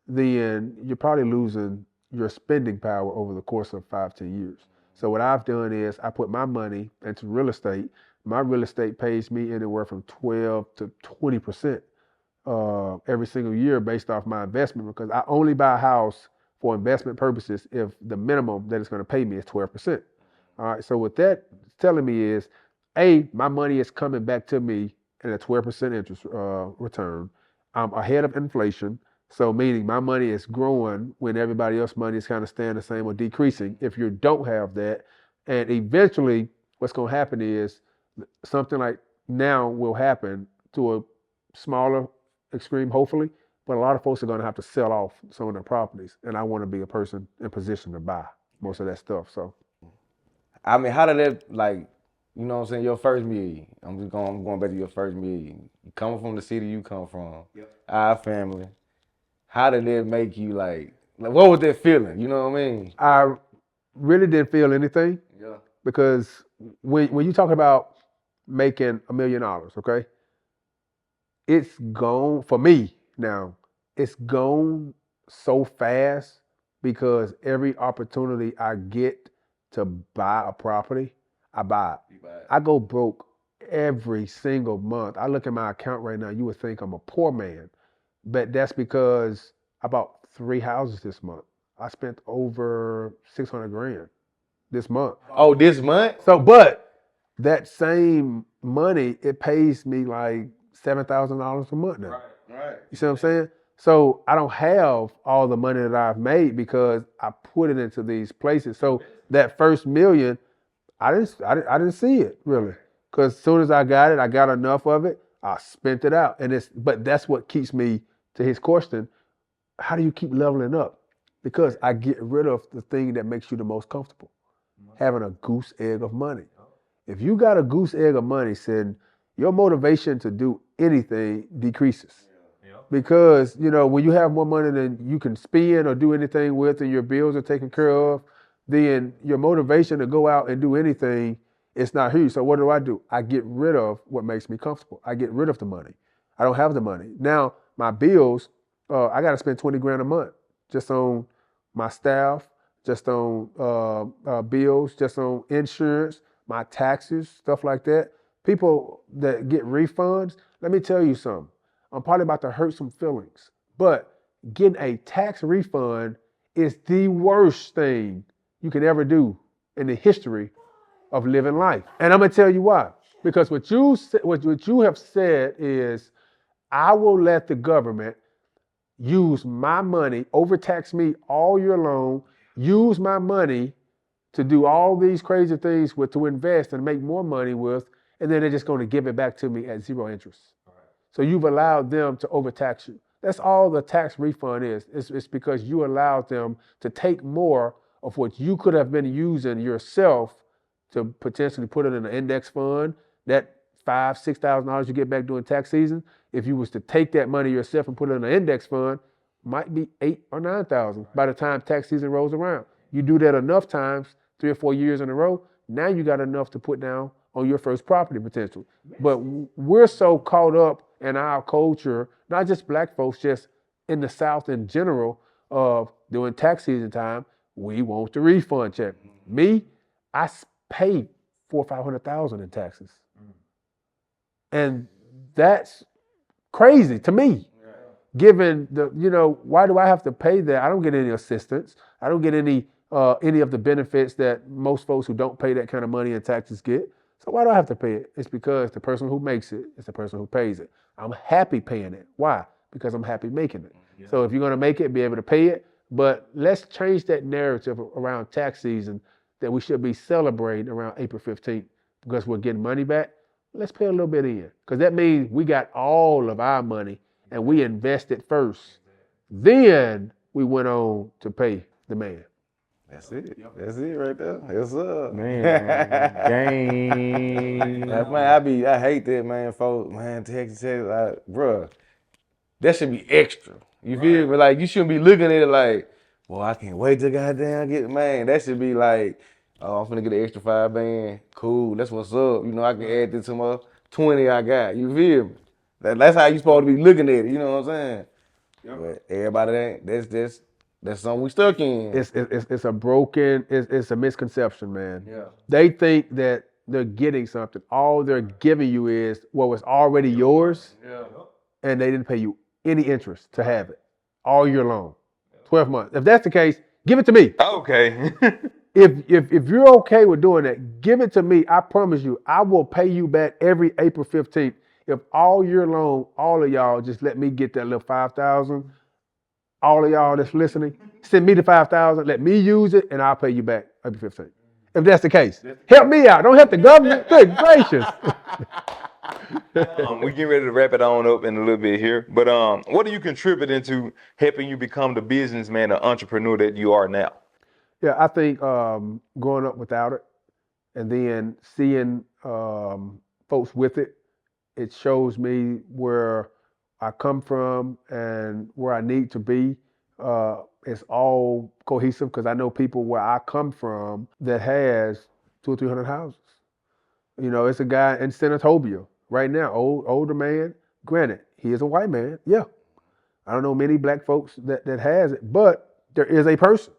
then you're probably losing your spending power over the course of 5-10 years. So what I've done is I put my money into real estate. My real estate pays me anywhere from 12 to 20% every single year based off my investment, because I only buy a house for investment purposes if the minimum that it's going to pay me is 12%. All right. So what that is telling me is, A, my money is coming back to me at a 12% interest return. I'm ahead of inflation. So meaning my money is growing when everybody else's money is kind of staying the same or decreasing. If you don't have that, and eventually what's going to happen is something like now will happen to a smaller extreme, hopefully, but a lot of folks are going to have to sell off some of their properties, and I want to be a person in position to buy most of that stuff. So, I mean, how did that, like, you know what I'm saying, your first million? I'm going back to your first million. You coming from the city you come from, our family. How did that make you, like, what was that feeling? You know what I mean? I really didn't feel anything because when you talk about making $1 million, okay, it's gone for me now. It's gone so fast because every opportunity I get to buy a property, I buy it. I go broke every single month. I look at my account right now, you would think I'm a poor man, but that's because I bought 3 houses this month. I spent over 600 grand this month. Oh, this month? So, but that same money, it pays me like $7,000 a month now. Right. You see what I'm saying? So I don't have all the money that I've made because I put it into these places. So that first million, I didn't see it really, because as soon as I got it, I got enough of it, I spent it out, but that's what keeps me to his question. How do you keep leveling up? Because I get rid of the thing that makes you the most comfortable, having a goose egg of money. If you got a goose egg of money sitting, your motivation to do anything decreases. Because, when you have more money than you can spend or do anything with and your bills are taken care of, then your motivation to go out and do anything is not huge. So what do? I get rid of what makes me comfortable. I get rid of the money. I don't have the money. Now, my bills, I got to spend 20 grand a month just on my staff, just on bills, just on insurance, my taxes, stuff like that. People that get refunds, let me tell you something. I'm probably about to hurt some feelings, but getting a tax refund is the worst thing you can ever do in the history of living life. And I'm gonna tell you why. Because what you have said is, I will let the government use my money, overtax me all year long, use my money to do all these crazy things to invest and make more money with, and then they're just going to give it back to me at zero interest. So you've allowed them to overtax you. That's all the tax refund is. It's because you allowed them to take more of what you could have been using yourself to potentially put it in an index fund. That $5,000, $6,000 you get back during tax season, if you was to take that money yourself and put it in an index fund, might be $8,000 or $9,000 by the time tax season rolls around. You do that enough times, 3 or 4 years in a row, now you got enough to put down on your first property potentially. But we're so caught up in our culture, not just black folks, just in the South in general, of during tax season time, we want the refund check. Me, I paid $400,000 or $500,000 in taxes. And that's crazy to me. Given why do I have to pay that? I don't get any assistance. I don't get any of the benefits that most folks who don't pay that kind of money in taxes get. So why do I have to pay it? It's because the person who makes it is the person who pays it. I'm happy paying it. Why? Because I'm happy making it. Yeah. So if you're going to make it, be able to pay it. But let's change that narrative around tax season that we should be celebrating around April 15th because we're getting money back. Let's pay a little bit in, because that means we got all of our money and we invested first. Then we went on to pay the man. That's it. That's it right there. Yes, sir. Man, game. Man, I hate that, man, folks. Man, Texas, bruh, that should be extra. You feel me? Like, you shouldn't be looking at it like, well, I can't wait to goddamn get, man. That should be like, oh, I'm finna get an extra 5 band. Cool, that's what's up. I can add this to my 20 I got. You feel me? That's how you supposed to be looking at it. You know what I'm saying? Yep. But everybody ain't. That's something we stuck in. It's a misconception, man. Yeah. They think that they're getting something. All they're giving you is what was already yours, and they didn't pay you any interest to have it all year long, 12 months. If that's the case, give it to me. Okay. If you're okay with doing that, give it to me. I promise you, I will pay you back every April 15th. If all year long, all of y'all just let me get that little $5,000, all of y'all that's listening, send me the 5,000, let me use it, and I'll pay you back maybe 15. If that's the case, help me out. Don't help the government. Good gracious. We get ready to wrap it on up in a little bit here, but what are you contributing to helping you become the businessman or entrepreneur that you are now? Yeah, I think growing up without it and then seeing folks with it, it shows me where I come from and where I need to be. It's all cohesive because I know people where I come from that has 200 or 300 houses. You know, it's a guy in Senatobia right now, older man. Granted, he is a white man. Yeah, I don't know many black folks that has it, but there is a person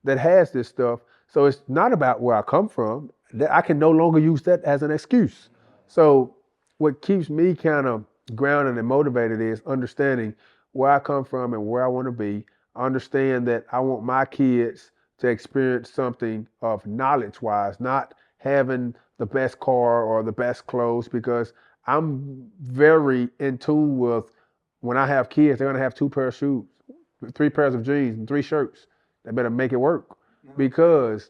that has this stuff. So it's not about where I come from. That I can no longer use that as an excuse. So what keeps me kind of grounded and motivated is understanding where I come from and where I want to be. I understand that I want my kids to experience something of knowledge-wise, not having the best car or the best clothes, because I'm very in tune with when I have kids, they're gonna have 2 pairs of shoes, 3 pairs of jeans, and 3 shirts. They better make it work because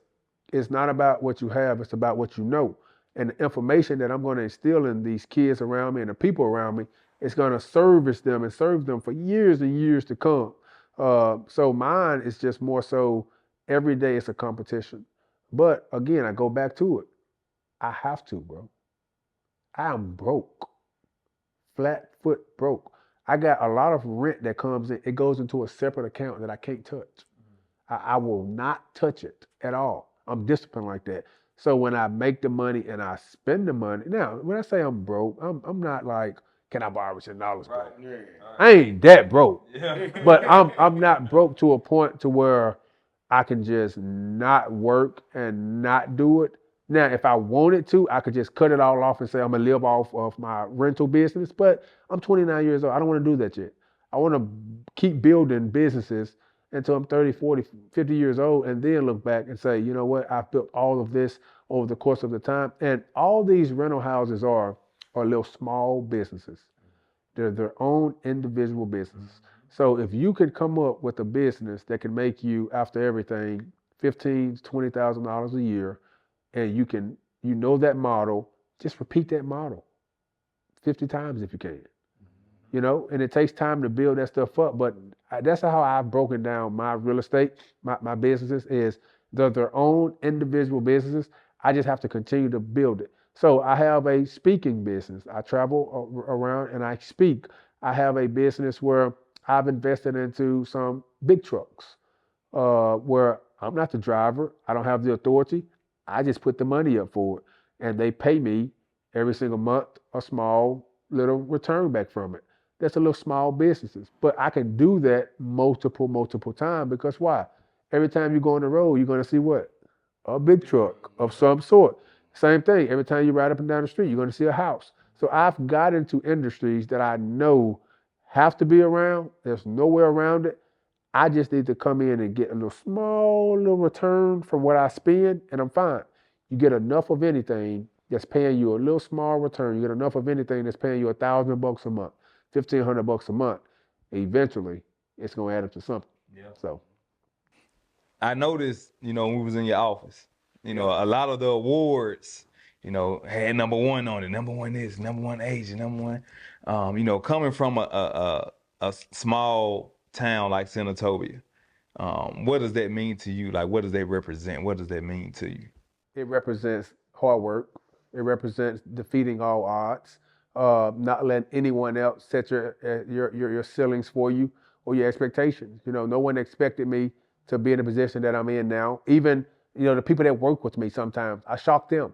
it's not about what you have, it's about what you know. And the information that I'm going to instill in these kids around me and the people around me is going to service them and serve them for years and years to come. So mine is just more so every day it's a competition. But again, I go back to it. I have to, bro. I'm broke, flat foot broke. I got a lot of rent that comes in. It goes into a separate account that I can't touch. I will not touch it at all. I'm disciplined like that. So when I make the money and I spend the money, now when I say I'm broke, I'm not like, can I borrow $10, bro? Right. I ain't that broke. Yeah. But I'm not broke to a point to where I can just not work and not do it. Now, if I wanted to, I could just cut it all off and say I'm gonna live off of my rental business. But I'm 29 years old. I don't want to do that yet. I want to keep building businesses until I'm 30, 40, 50 years old and then look back and say, you know what, I've built all of this over the course of the time. And all these rental houses are little small businesses. They're their own individual businesses. So if you could come up with a business that can make you, after everything, $15,000 to $20,000 a year, and you know that model, just repeat that model 50 times if you can. You know, and it takes time to build that stuff up. But that's how I've broken down my real estate, my businesses is they're their own individual businesses. I just have to continue to build it. So I have a speaking business. I travel around and I speak. I have a business where I've invested into some big trucks, where I'm not the driver. I don't have the authority. I just put the money up for it. And they pay me every single month a small little return back from it. That's a little small businesses. But I can do that multiple times because why? Every time you go on the road, you're going to see what? A big truck of some sort. Same thing. Every time you ride up and down the street, you're going to see a house. So I've got into industries that I know have to be around. There's nowhere around it. I just need to come in and get a little return from what I spend, and I'm fine. You get enough of anything that's paying you a little small return. You get enough of anything that's paying you $1,000 a month, $1,500 a month. Eventually, it's gonna add up to something. Yeah. So I noticed, when we was in your office, a lot of the awards, had #1 on it, #1 this, #1 Asian, #1. Coming from a small town like Senatobia, what does that mean to you? Like, what does that represent? What does that mean to you? it represents hard work. It represents defeating all odds, not letting anyone else set your ceilings for you or your expectations. No one expected me to be in the position that I'm in now. Even the people that work with me sometimes, I shock them,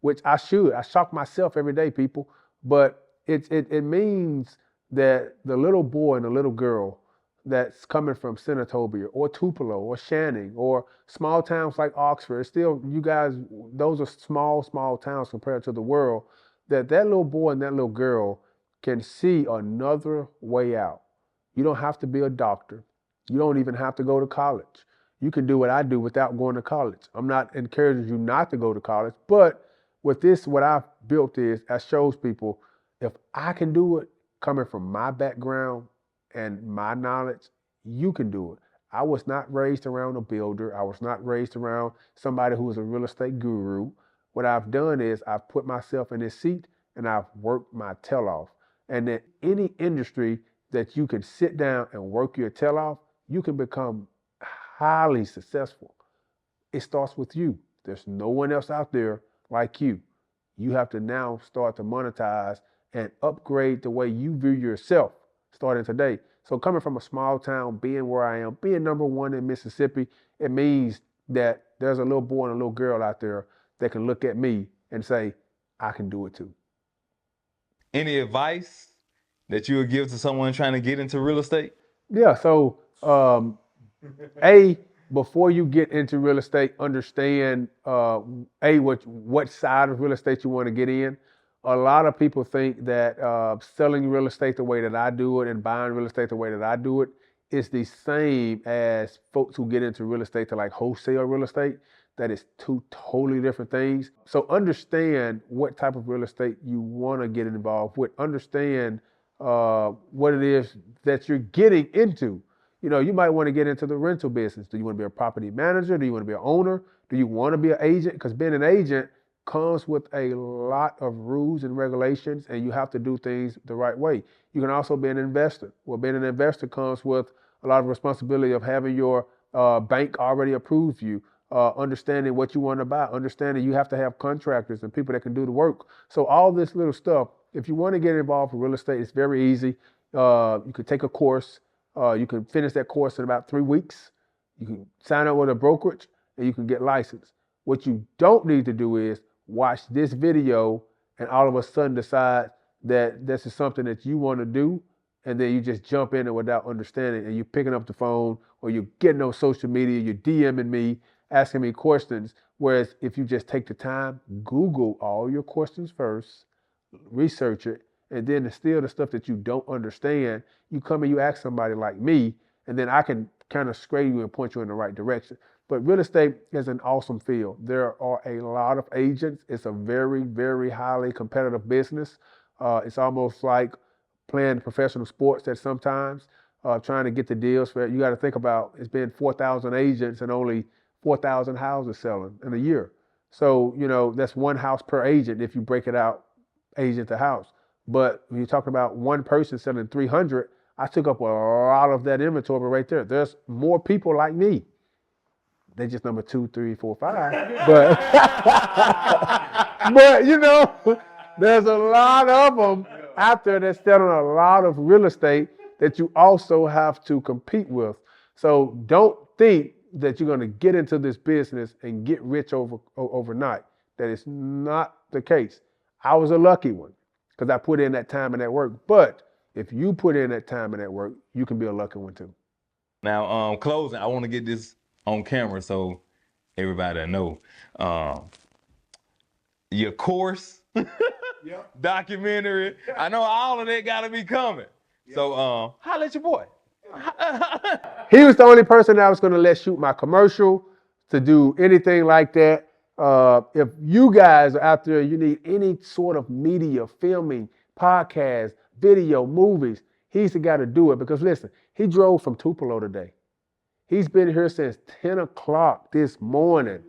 which I should. I shock myself every day, people. But it means that the little boy and the little girl that's coming from Senatobia or Tupelo or Channing or small towns like Oxford, still, you guys, those are small towns compared to the world, that little boy and that little girl can see another way out. You don't have to be a doctor. You don't even have to go to college. You can do what I do without going to college. I'm not encouraging you not to go to college, but with this, what I've built is, I shows people, if I can do it coming from my background and my knowledge, you can do it. I was not raised around a builder. I was not raised around somebody who was a real estate guru. What I've done is I've put myself in this seat and I've worked my tail off. And in any industry that you can sit down and work your tail off, you can become highly successful. It starts with you. There's no one else out there like you. You have to now start to monetize and upgrade the way you view yourself starting today. So coming from a small town, being where I am, being number one in Mississippi, it means that there's a little boy and a little girl out there that can look at me and say, I can do it too. Any advice that you would give to someone trying to get into real estate? Yeah, so before you get into real estate, understand what side of real estate you want to get in. A lot of people think that selling real estate the way that I do it and buying real estate the way that I do it is the same as folks who get into real estate to like wholesale real estate. That is two totally different things. So understand what type of real estate you want to get involved with. Understand what it is that you're getting into. You know, you might want to get into the rental business. Do you want to be a property manager? Do you want to be an owner? Do you want to be an agent? Because being an agent comes with a lot of rules and regulations, and you have to do things the right way. You can also be an investor. Well, being an investor comes with a lot of responsibility of having your bank already approve you, understanding what you want to buy, understanding you have to have contractors and people that can do the work. So all this little stuff, if you want to get involved in real estate, it's very easy. You could take a course. You can finish that course in about 3 weeks. You can sign up with a brokerage and you can get licensed. What you don't need to do is watch this video and all of a sudden decide that this is something that you want to do, and then you just jump in it without understanding, and you're picking up the phone or you're getting on social media, you're DMing me, asking me questions. Whereas if you just take the time, Google all your questions first, research it, and then still the stuff that you don't understand, you come and you ask somebody like me, and then I can kind of sway you and point you in the right direction. But real estate is an awesome field. There are a lot of agents. It's a very, very highly competitive business. It's almost like playing professional sports at sometimes, trying to get the deals. You got to think about it's been 4,000 agents and only 4,000 houses selling in a year. So, you know, that's one house per agent if you break it out agent to house. But when you're talking about one person selling 300, I took up a lot of that inventory right there. There's more people like me. They just number 2, 3, 4, 5. But, but you know, there's a lot of them out there that's selling a lot of real estate that you also have to compete with. So don't think that you're going to get into this business and get rich overnight. That is not the case. I was a lucky one because I put in that time and that work. But if you put in that time and that work, you can be a lucky one too. Now, closing, I want to get this on camera so everybody know. Your course, documentary, I know all of that got to be coming. So, holla at your boy. He was the only person that I was going to let shoot my commercial, to do anything like that. If you guys are out there, you need any sort of media, filming, podcast, video, movies, he's the guy to do it. Because listen, he drove from Tupelo today. He's been here since 10 o'clock this morning.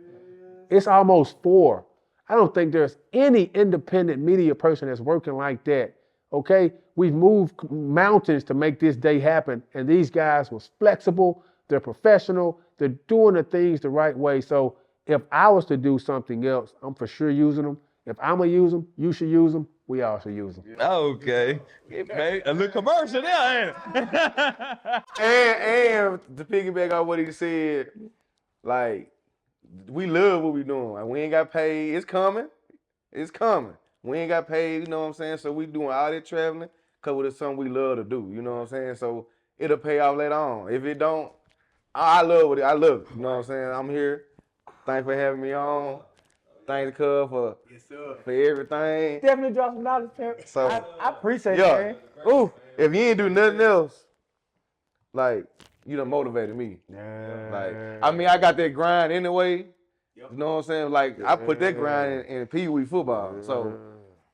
It's almost 4. I don't think there's any independent media person that's working like that. Okay? We've moved mountains to make this day happen, and these guys was flexible, they're professional, they're doing the things the right way. So if I was to do something else, I'm for sure using them. If I'm going to use them, you should use them. We all should use them. Okay. A little commercial there, ain't it? And to piggyback on what he said, like, we love what we doing. Like, we ain't got paid. It's coming. It's coming. We ain't got paid, you know what I'm saying? So we doing all that traveling because it's something we love to do, you know what I'm saying? So it'll pay off later on. If it don't, I love it. I love it, you know what I'm saying? I'm here. Thanks for having me on. Thanks, Cub, for everything. Definitely drop some knowledge, parent. So, I appreciate it, man. Ooh, if you ain't do nothing else, like, you done motivated me. Like, I mean, I got that grind anyway. You know what I'm saying? Like, I put that grind in Pee Wee football. So,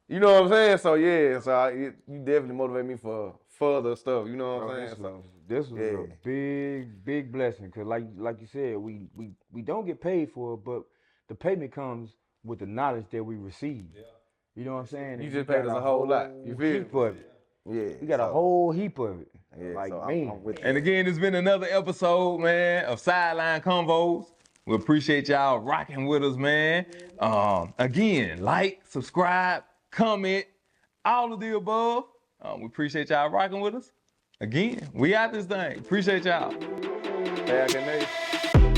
You know what I'm saying? So yeah, so you definitely motivate me for further stuff. You know what Bro, I'm saying? So this was yeah. a big blessing because like you said, we don't get paid for it, but the payment comes with the knowledge that we receive. Yeah. You know what I'm saying? You And just we paid got us a whole lot. You feel heap me? of it. Yeah. We got a so, whole heap of it. Yeah. Like, So man. I'm with And that. again, it's been another episode, man, of Sideline Convos. We appreciate y'all rocking with us, man. Again, like, subscribe, comment, all of the above. We appreciate y'all rocking with us. Again, we out this thing. Appreciate y'all. Back in there.